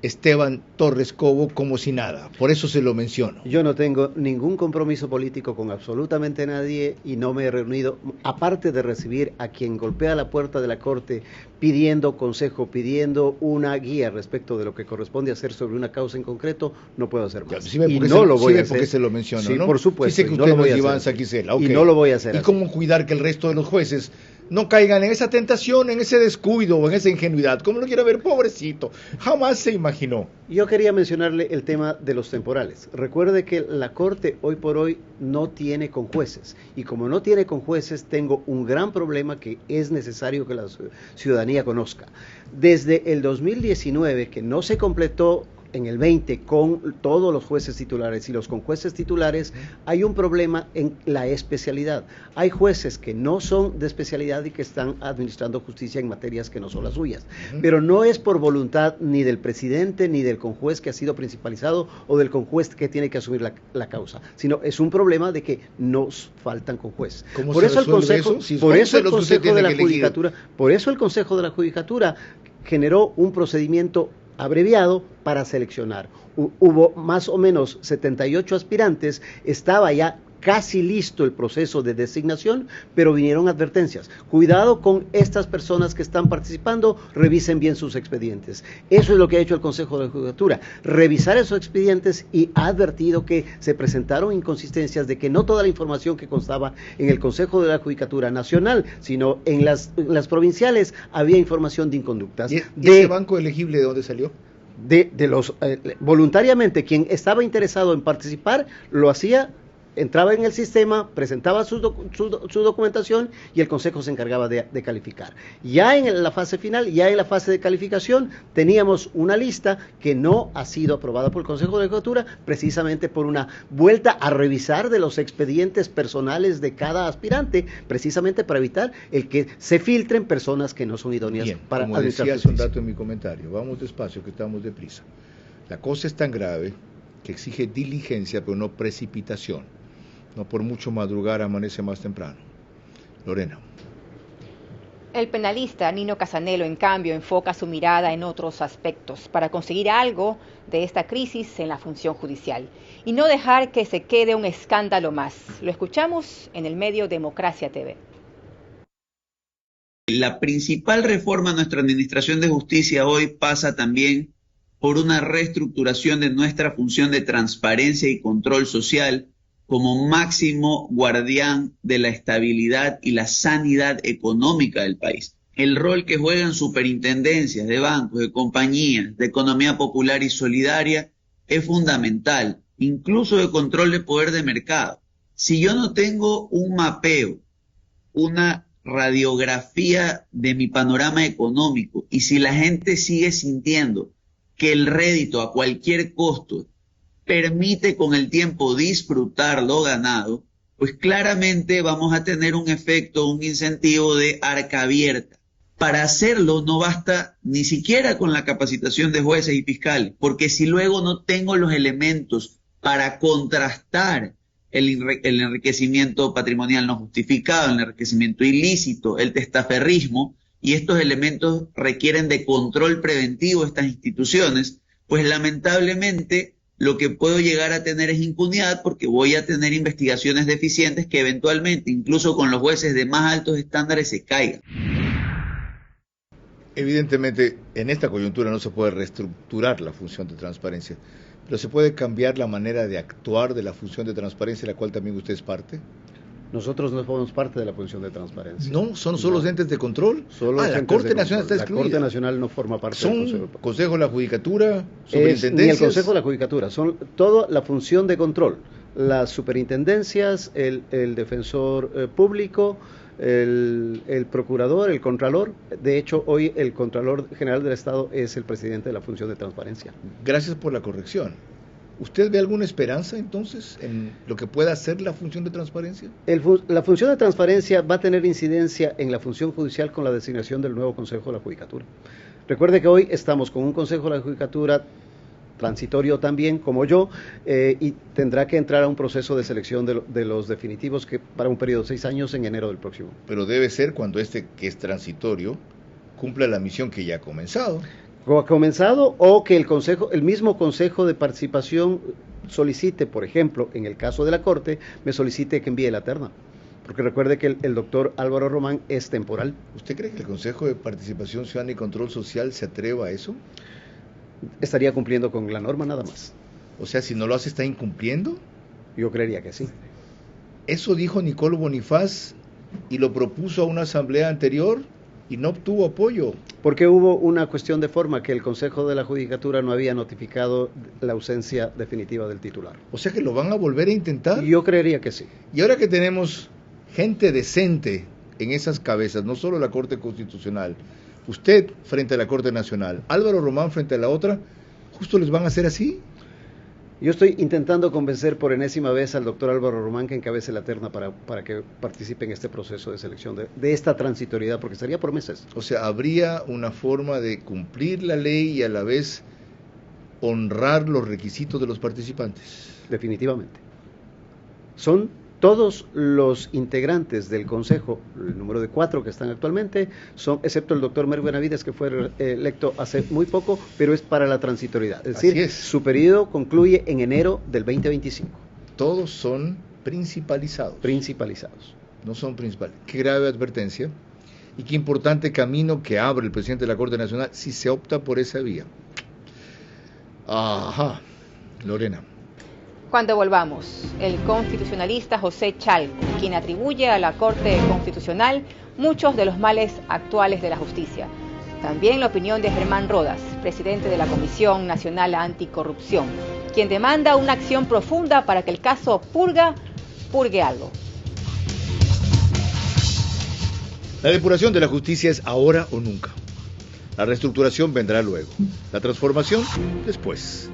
Esteban Torres Cobo como si nada. Por eso se lo menciono. Yo no tengo ningún compromiso político con absolutamente nadie y no me he reunido, aparte de recibir a quien golpea la puerta de la Corte pidiendo consejo, pidiendo una guía respecto de lo que corresponde hacer sobre una causa en concreto, no puedo hacer más. Y no lo voy a hacer. Porque se lo menciono, sí, ¿no? por supuesto. Sí sé que usted no es Iván Saquicela. Okay. Y no lo voy a hacer. ¿Y cómo cuidar que el resto de los jueces no caigan en esa tentación, en ese descuido o en esa ingenuidad? ¿Cómo lo quiere ver? Pobrecito. Jamás se imaginó. Yo quería mencionarle el tema de los temporales. Recuerde que la Corte hoy por hoy no tiene conjueces. Y como no tiene conjueces, tengo un gran problema que es necesario que la ciudadanía conozca. Desde el 2019, que no se completó en el 20 con todos los jueces titulares y los conjueces titulares, hay un problema en la especialidad. Hay jueces que no son de especialidad y que están administrando justicia en materias que no son las suyas. Pero no es por voluntad ni del presidente ni del conjuez que ha sido principalizado o del conjuez que tiene que asumir la causa, sino es un problema de que nos faltan conjueces. Por eso el Consejo, por eso el Consejo de la Judicatura, por eso el Consejo de la Judicatura generó un procedimiento abreviado para seleccionar. Hubo más o menos 78 aspirantes, estaba ya casi listo el proceso de designación, pero vinieron advertencias. Cuidado con estas personas que están participando, revisen bien sus expedientes. Eso es lo que ha hecho el Consejo de la Judicatura, revisar esos expedientes y ha advertido que se presentaron inconsistencias de que no toda la información que constaba en el Consejo de la Judicatura Nacional, sino en las provinciales, había información de inconductas. ¿Y ese banco elegible de dónde salió? De los voluntariamente, quien estaba interesado en participar, lo hacía, entraba en el sistema, presentaba su documentación y el Consejo se encargaba de calificar. Ya en la fase final, ya en la fase de calificación, teníamos una lista que no ha sido aprobada por el Consejo de la Judicatura, precisamente por una vuelta a revisar de los expedientes personales de cada aspirante, precisamente para evitar el que se filtren personas que no son idóneas. Bien, para como decía hace un dato en mi comentario, vamos despacio que estamos deprisa. La cosa es tan grave que exige diligencia, pero no precipitación. No por mucho madrugar amanece más temprano. Lorena. El penalista Nino Casanelo, en cambio, enfoca su mirada en otros aspectos para conseguir algo de esta crisis en la función judicial y no dejar que se quede un escándalo más. Lo escuchamos en el medio Democracia TV. La principal reforma a nuestra administración de justicia hoy pasa también por una reestructuración de nuestra función de transparencia y control social como máximo guardián de la estabilidad y la sanidad económica del país. El rol que juegan superintendencias de bancos, de compañías, de economía popular y solidaria es fundamental, incluso de control de poder de mercado. Si yo no tengo un mapeo, una radiografía de mi panorama económico y si la gente sigue sintiendo que el rédito a cualquier costo permite con el tiempo disfrutar lo ganado, pues claramente vamos a tener un efecto, un incentivo de arca abierta. Para hacerlo no basta ni siquiera con la capacitación de jueces y fiscales, porque si luego no tengo los elementos para contrastar el enriquecimiento patrimonial no justificado, el enriquecimiento ilícito, el testaferrismo, y estos elementos requieren de control preventivo de estas instituciones, pues lamentablemente lo que puedo llegar a tener es impunidad porque voy a tener investigaciones deficientes que eventualmente, incluso con los jueces de más altos estándares, se caigan. Evidentemente, en esta coyuntura no se puede reestructurar la función de transparencia, pero se puede cambiar la manera de actuar de la función de transparencia, de la cual también usted es parte. Nosotros no formamos parte de la función de transparencia. No, son solo los entes de control. La Corte Nacional está excluida. La Corte Nacional no forma parte del Consejo. Consejo de la Judicatura, superintendencias. Ni el Consejo de la Judicatura, son toda la función de control. Las superintendencias, el defensor público, el procurador, el contralor. De hecho, hoy el Contralor General del Estado es el presidente de la función de transparencia. Gracias por la corrección. ¿Usted ve alguna esperanza entonces en lo que pueda hacer la función de transparencia? La función de transparencia va a tener incidencia en la función judicial con la designación del nuevo Consejo de la Judicatura. Recuerde que hoy estamos con un Consejo de la Judicatura transitorio también, como yo, y tendrá que entrar a un proceso de selección de los definitivos que para un periodo de 6 años en enero del próximo. Pero debe ser cuando que es transitorio, cumpla la misión que ya ha comenzado. Ha comenzado o que el mismo Consejo de Participación solicite, por ejemplo, en el caso de la Corte, me solicite que envíe la terna. Porque recuerde que el doctor Álvaro Román es temporal. ¿Usted cree que el Consejo de Participación Ciudadana y Control Social se atreva a eso? Estaría cumpliendo con la norma nada más. O sea, si no lo hace, ¿está incumpliendo? Yo creería que sí. Eso dijo Nicolo Bonifaz y lo propuso a una asamblea anterior y no obtuvo apoyo. Porque hubo una cuestión de forma que el Consejo de la Judicatura no había notificado la ausencia definitiva del titular. O sea que lo van a volver a intentar. Yo creería que sí. Y ahora que tenemos gente decente en esas cabezas, no solo la Corte Constitucional, usted frente a la Corte Nacional, Álvaro Román frente a la otra, ¿justo les van a hacer así? Yo estoy intentando convencer por enésima vez al doctor Álvaro Román que encabece la terna para que participe en este proceso de selección de esta transitoriedad, porque sería por meses. O sea, ¿habría una forma de cumplir la ley y a la vez honrar los requisitos de los participantes? Definitivamente. Son todos los integrantes del Consejo, el número de 4 que están actualmente, son, excepto el doctor Mer Benavides, que fue electo hace muy poco, pero es para la transitoriedad. Es decir, su periodo concluye en enero del 2025. Todos son principalizados. Principalizados. No son principales. Qué grave advertencia y qué importante camino que abre el presidente de la Corte Nacional si se opta por esa vía. Ajá, Lorena. Cuando volvamos, el constitucionalista José Chalco, quien atribuye a la Corte Constitucional muchos de los males actuales de la justicia. También la opinión de Germán Rodas, presidente de la Comisión Nacional Anticorrupción, quien demanda una acción profunda para que el caso purgue algo. La depuración de la justicia es ahora o nunca. La reestructuración vendrá luego. La transformación después.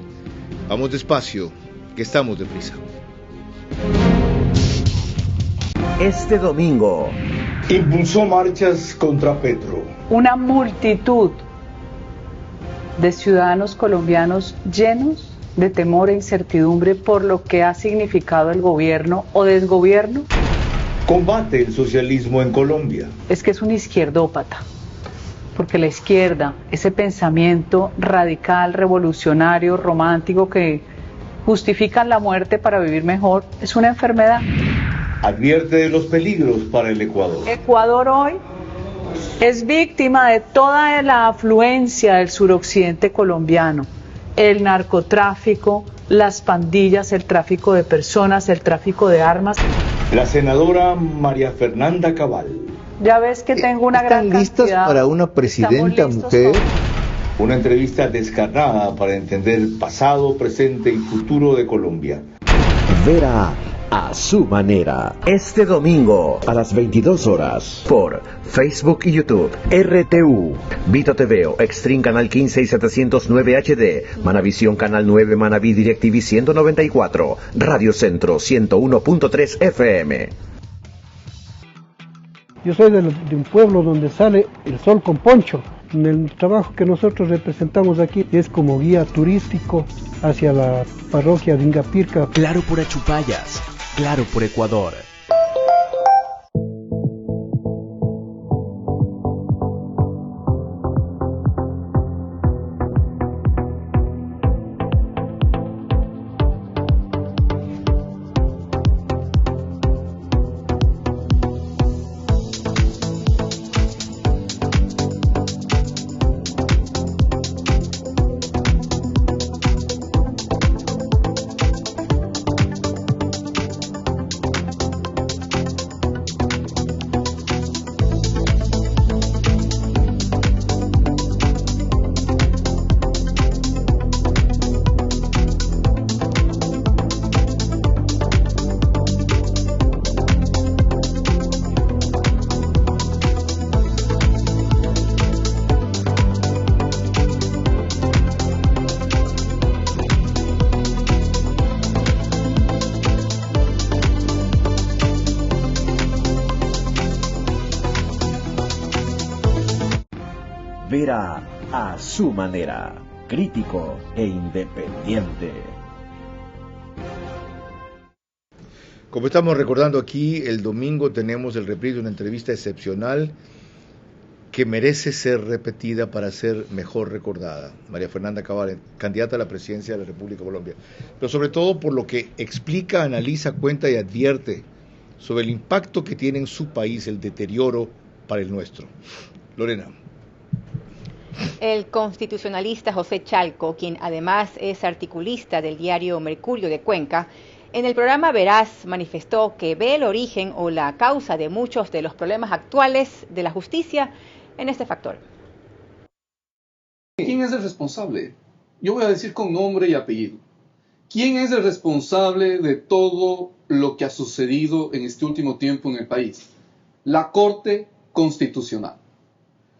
Vamos despacio, que estamos deprisa. Este domingo impulsó marchas contra Petro. Una multitud de ciudadanos colombianos llenos de temor e incertidumbre por lo que ha significado el gobierno o desgobierno. Combate el socialismo en Colombia. Es que es un izquierdópata, porque la izquierda, ese pensamiento radical, revolucionario, romántico que justifican la muerte para vivir mejor, es una enfermedad. Advierte de los peligros para el Ecuador. Ecuador hoy es víctima de toda la afluencia del suroccidente colombiano, el narcotráfico, las pandillas, el tráfico de personas, el tráfico de armas. La senadora María Fernanda Cabal. Ya ves que tengo una gran ¿Están listas para una presidenta mujer? Una entrevista descarnada para entender el pasado, presente y futuro de Colombia. Vera a su manera. Este domingo a las 22 horas por Facebook y YouTube. RTU, Vito TV, Extreme Canal 15 y 709 HD, Manavisión Canal 9, Manaví DirecTV 194, Radio Centro 101.3 FM. Yo soy de un pueblo donde sale el sol con poncho. El trabajo que nosotros representamos aquí es como guía turístico hacia la parroquia de Ingapirca. Claro por Achupayas, claro por Ecuador. Vera a su manera, crítico e independiente. Como estamos recordando aquí, el domingo tenemos el reprise de una entrevista excepcional que merece ser repetida para ser mejor recordada. María Fernanda Cabal, candidata a la presidencia de la República de Colombia, pero sobre todo por lo que explica, analiza, cuenta y advierte sobre el impacto que tiene en su país el deterioro para el nuestro. Lorena. El constitucionalista José Chalco, quien además es articulista del diario Mercurio de Cuenca, en el programa Veraz manifestó que ve el origen o la causa de muchos de los problemas actuales de la justicia en este factor. ¿Quién es el responsable? Yo voy a decir con nombre y apellido. ¿Quién es el responsable de todo lo que ha sucedido en este último tiempo en el país? La Corte Constitucional.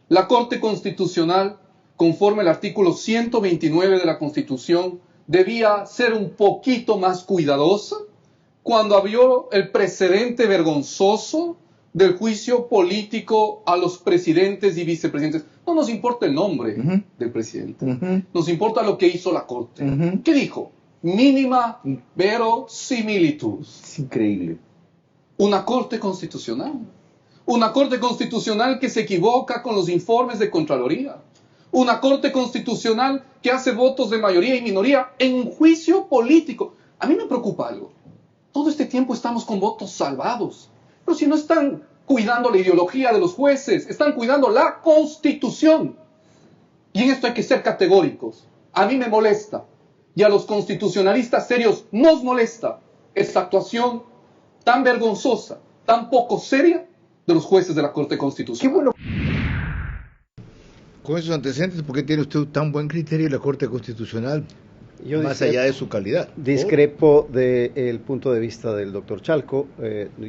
La Corte Constitucional, conforme al artículo 129 de la Constitución, debía ser un poquito más cuidadosa cuando abrió el precedente vergonzoso del juicio político a los presidentes y vicepresidentes. No nos importa el nombre del presidente, nos importa lo que hizo la Corte. ¿Qué dijo? Mínima verosimilitud. Es increíble. Una Corte Constitucional. Una Corte Constitucional que se equivoca con los informes de Contraloría. Una Corte Constitucional que hace votos de mayoría y minoría en un juicio político. A mí me preocupa algo. Todo este tiempo estamos con votos salvados. Pero si no están cuidando la ideología de los jueces, están cuidando la Constitución. Y en esto hay que ser categóricos. A mí me molesta, y a los constitucionalistas serios nos molesta, esta actuación tan vergonzosa, tan poco seria de los jueces de la Corte Constitucional. Qué bueno. Con esos antecedentes, ¿por qué tiene usted tan buen criterio en la Corte Constitucional? Más allá de su calidad. Discrepo del punto de vista del doctor Chalco.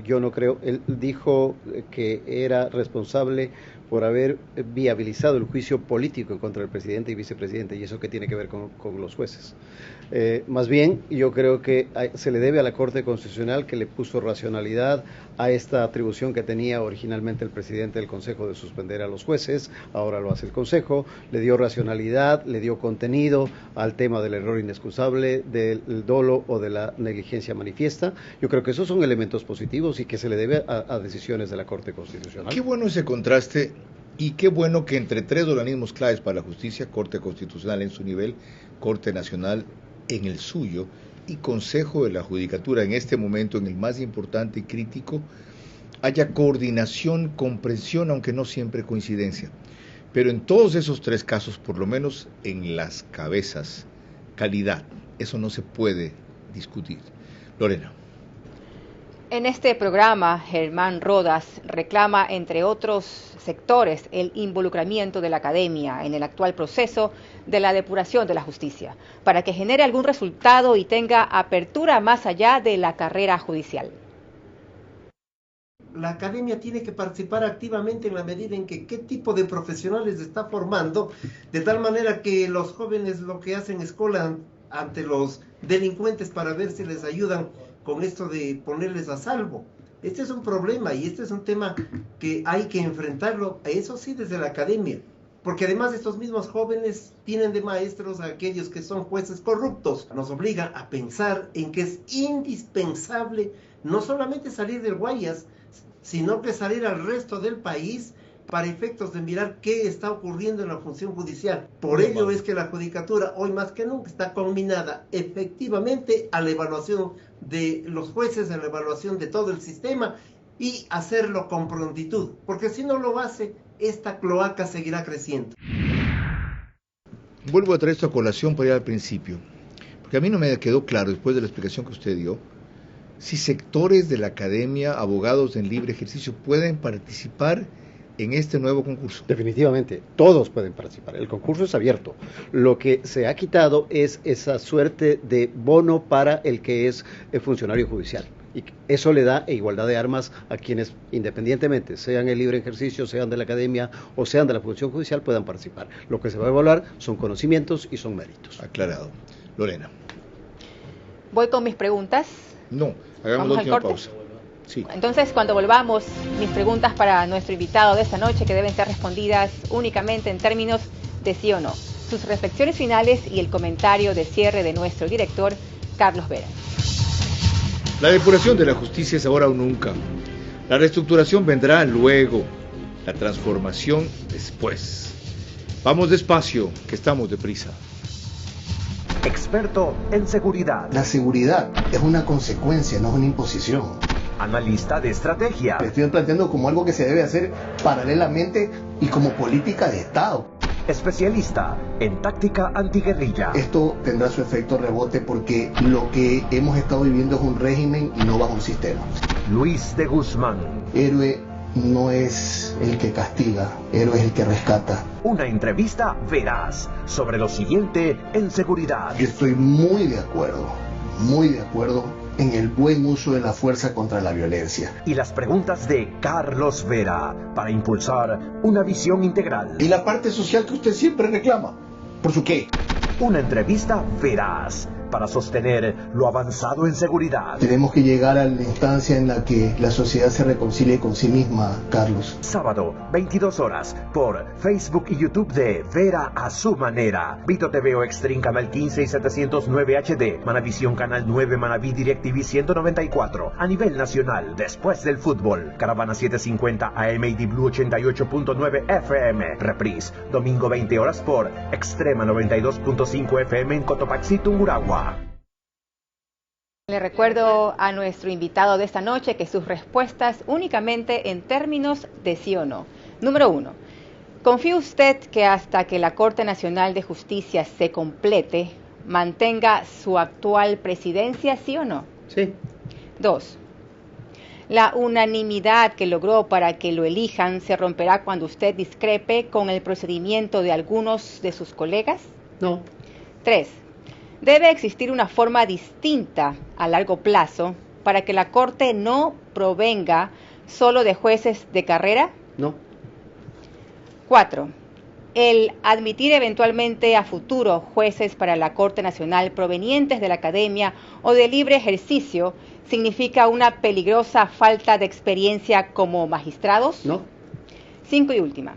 Yo no creo. Él dijo que era responsable por haber viabilizado el juicio político en contra del presidente y vicepresidente, y eso que tiene que ver con los jueces. Más bien, yo creo que se le debe a la Corte Constitucional que le puso racionalidad a esta atribución que tenía originalmente el presidente del Consejo de suspender a los jueces, ahora lo hace el Consejo, le dio racionalidad, le dio contenido al tema del error inexcusable, del dolo o de la negligencia manifiesta. Yo creo que esos son elementos positivos y que se le debe a decisiones de la Corte Constitucional. Qué bueno ese contraste. Y qué bueno que entre tres organismos claves para la justicia, Corte Constitucional en su nivel, Corte Nacional en el suyo y Consejo de la Judicatura en este momento, en el más importante y crítico, haya coordinación, comprensión, aunque no siempre coincidencia. Pero en todos esos tres casos, por lo menos en las cabezas, calidad, eso no se puede discutir. Lorena. En este programa, Germán Rodas reclama, entre otros sectores, el involucramiento de la academia en el actual proceso de la depuración de la justicia, para que genere algún resultado y tenga apertura más allá de la carrera judicial. La academia tiene que participar activamente en la medida en que qué tipo de profesionales está formando, de tal manera que los jóvenes lo que hacen es colan ante los delincuentes para ver si les ayudan con esto de ponerles a salvo. Este es un problema y este es un tema que hay que enfrentarlo, eso sí, desde la academia, porque además estos mismos jóvenes tienen de maestros a aquellos que son jueces corruptos. Nos obliga a pensar en que es indispensable no solamente salir del Guayas, sino que salir al resto del país para efectos de mirar qué está ocurriendo en la función judicial. Por ello es que la judicatura hoy más que nunca está combinada efectivamente a la evaluación de los jueces, a la evaluación de todo el sistema y hacerlo con prontitud, porque si no lo hace, esta cloaca seguirá creciendo. Vuelvo a traer esto a colación para ir al principio, porque a mí no me quedó claro, después de la explicación que usted dio, si sectores de la academia, abogados en libre ejercicio, pueden participar en este nuevo concurso. Definitivamente, todos pueden participar. El concurso es abierto. Lo que se ha quitado es esa suerte de bono para el que es funcionario judicial. Y eso le da igualdad de armas a quienes, independientemente, sean en libre ejercicio, sean de la academia o sean de la función judicial, puedan participar. Lo que se va a evaluar son conocimientos y son méritos. Aclarado. Lorena. Voy con mis preguntas. No, hagamos la última pausa. Sí. Entonces, cuando volvamos, mis preguntas para nuestro invitado de esta noche, que deben ser respondidas únicamente en términos de Sí o No. Sus reflexiones finales y el comentario de cierre de nuestro director, Carlos Vera. La depuración de la justicia es ahora o nunca. La reestructuración vendrá luego. La transformación después. Vamos despacio, que estamos deprisa. Experto en seguridad. La seguridad es una consecuencia, no es una imposición. Analista de estrategia. Estoy planteando como algo que se debe hacer paralelamente y como política de Estado. Especialista en táctica antiguerrilla. Esto tendrá su efecto rebote porque lo que hemos estado viviendo es un régimen y no bajo un sistema. Luis de Guzmán. Héroe no es el que castiga, héroe es el que rescata. Una entrevista veraz sobre lo siguiente en seguridad. Yo estoy muy de acuerdo en el buen uso de la fuerza contra la violencia. Y las preguntas de Carlos Vera para impulsar una visión integral. Y la parte social que usted siempre reclama. ¿Por su qué? Una entrevista veraz para sostener lo avanzado en seguridad. Tenemos que llegar a la instancia en la que la sociedad se reconcilie con sí misma, Carlos. Sábado, 22 horas, por Facebook y YouTube de Vera a su manera. Vito TV o Extreme Canal 15 y 709 HD. Manavisión Canal 9, Manaví DirecTV 194. A nivel nacional, después del fútbol. Caravana 750 AM y Blue 88.9 FM. Reprise, domingo 20 horas por Extrema 92.5 FM en Cotopaxi, Tungurahua. Le recuerdo a nuestro invitado de esta noche que sus respuestas únicamente en términos de sí o no. Número 1. ¿Confía usted que hasta que la Corte Nacional de Justicia se complete, mantenga su actual presidencia, sí o no? Sí. 2. ¿La unanimidad que logró para que lo elijan se romperá cuando usted discrepe con el procedimiento de algunos de sus colegas? No. 3. ¿Debe existir una forma distinta a largo plazo para que la Corte no provenga solo de jueces de carrera? No. 4. El admitir eventualmente a futuro jueces para la Corte Nacional provenientes de la academia o de libre ejercicio significa una peligrosa falta de experiencia como magistrados? No. 5 y última.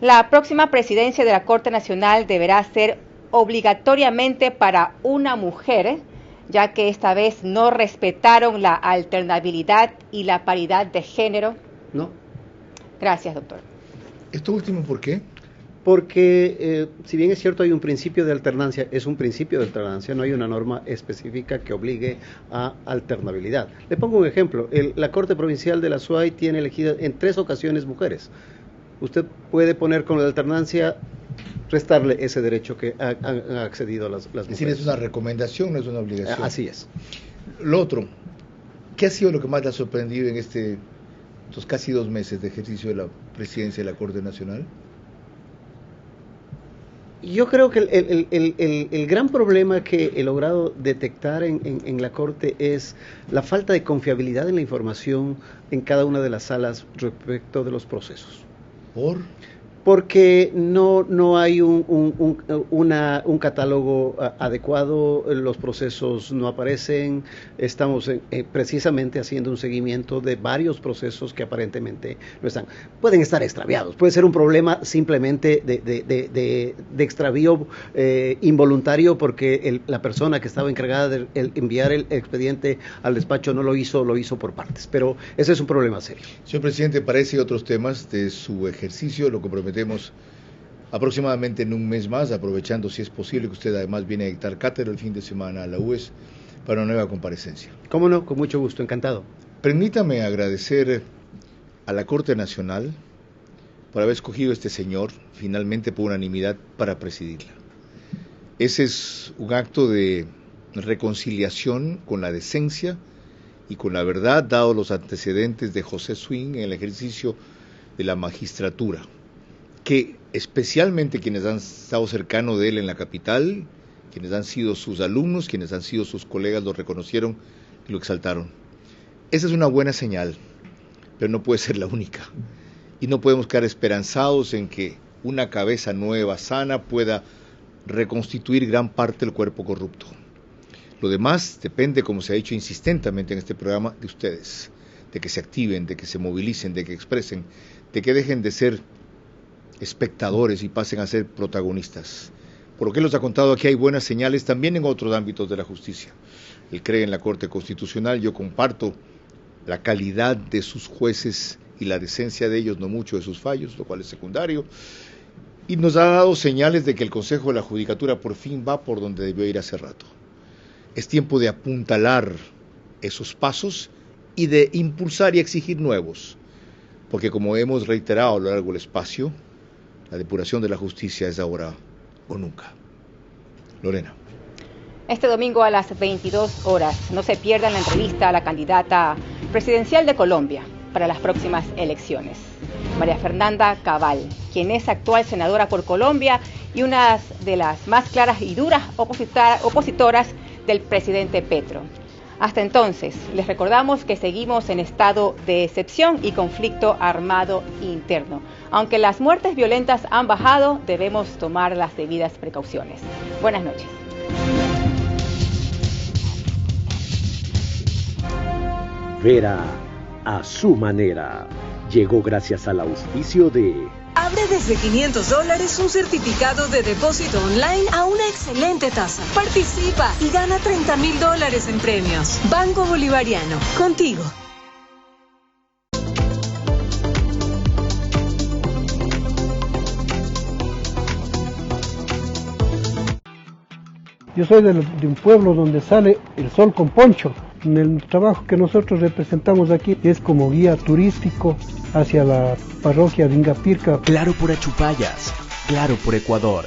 La próxima presidencia de la Corte Nacional deberá ser obligatoriamente para una mujer, ya que esta vez no respetaron la alternabilidad y la paridad de género. No. Gracias, doctor. ¿Esto último por qué? Porque si bien es cierto hay un principio de alternancia, es un principio de alternancia, no hay una norma específica que obligue a alternabilidad. Le pongo un ejemplo, la Corte Provincial de la SUAY tiene elegidas en 3 ocasiones mujeres. Usted puede poner con la alternancia, restarle ese derecho que han accedido las mujeres. Es decir, es una recomendación, no es una obligación. Así es. Lo otro, ¿qué ha sido lo que más le ha sorprendido en estos casi 2 meses de ejercicio de la presidencia de la Corte Nacional? Yo creo que el gran problema que he logrado detectar en la Corte es la falta de confiabilidad en la información en cada una de las salas respecto de los procesos. ¿Por? Porque no hay un catálogo adecuado, los procesos no aparecen, estamos precisamente haciendo un seguimiento de varios procesos que aparentemente no están. Pueden estar extraviados, puede ser un problema simplemente de extravío involuntario porque la persona que estaba encargada de enviar el expediente al despacho no lo hizo por partes, pero ese es un problema serio. Señor presidente, para ese y otros temas de su ejercicio lo comprometemos aproximadamente en un mes más, aprovechando si es posible que usted además viene a dictar cátedra el fin de semana a la UES para una nueva comparecencia. ¿Cómo no? Con mucho gusto, encantado. Permítame agradecer a la Corte Nacional por haber escogido a este señor, finalmente por unanimidad, para presidirla. Ese es un acto de reconciliación con la decencia y con la verdad, dado los antecedentes de José Swing en el ejercicio de la magistratura, que especialmente quienes han estado cercanos de él en la capital, quienes han sido sus alumnos, quienes han sido sus colegas, lo reconocieron y lo exaltaron. Esa es una buena señal, pero no puede ser la única. Y no podemos quedar esperanzados en que una cabeza nueva, sana, pueda reconstituir gran parte del cuerpo corrupto. Lo demás depende, como se ha dicho insistentemente en este programa, de ustedes, de que se activen, de que se movilicen, de que expresen, de que dejen de ser espectadores y pasen a ser protagonistas. Por lo que él nos ha contado, aquí hay buenas señales también en otros ámbitos de la justicia. Él cree en la Corte Constitucional, yo comparto la calidad de sus jueces y la decencia de ellos, no mucho de sus fallos, lo cual es secundario, y nos ha dado señales de que el Consejo de la Judicatura por fin va por donde debió ir hace rato. Es tiempo de apuntalar esos pasos y de impulsar y exigir nuevos, porque como hemos reiterado a lo largo del espacio, la depuración de la justicia es ahora o nunca. Lorena. Este domingo a las 22 horas, no se pierdan la entrevista a la candidata presidencial de Colombia para las próximas elecciones, María Fernanda Cabal, quien es actual senadora por Colombia y una de las más claras y duras opositoras del presidente Petro. Hasta entonces, les recordamos que seguimos en estado de excepción y conflicto armado interno. Aunque las muertes violentas han bajado, debemos tomar las debidas precauciones. Buenas noches. Vera a su manera. Llegó gracias al auspicio de... Abre desde $500 un certificado de depósito online a una excelente tasa. Participa y gana $30,000 en premios. Banco Bolivariano, contigo. Yo soy de un pueblo donde sale el sol con poncho. El trabajo que nosotros representamos aquí es como guía turístico hacia la parroquia de Ingapirca. Claro por Achupayas, claro por Ecuador.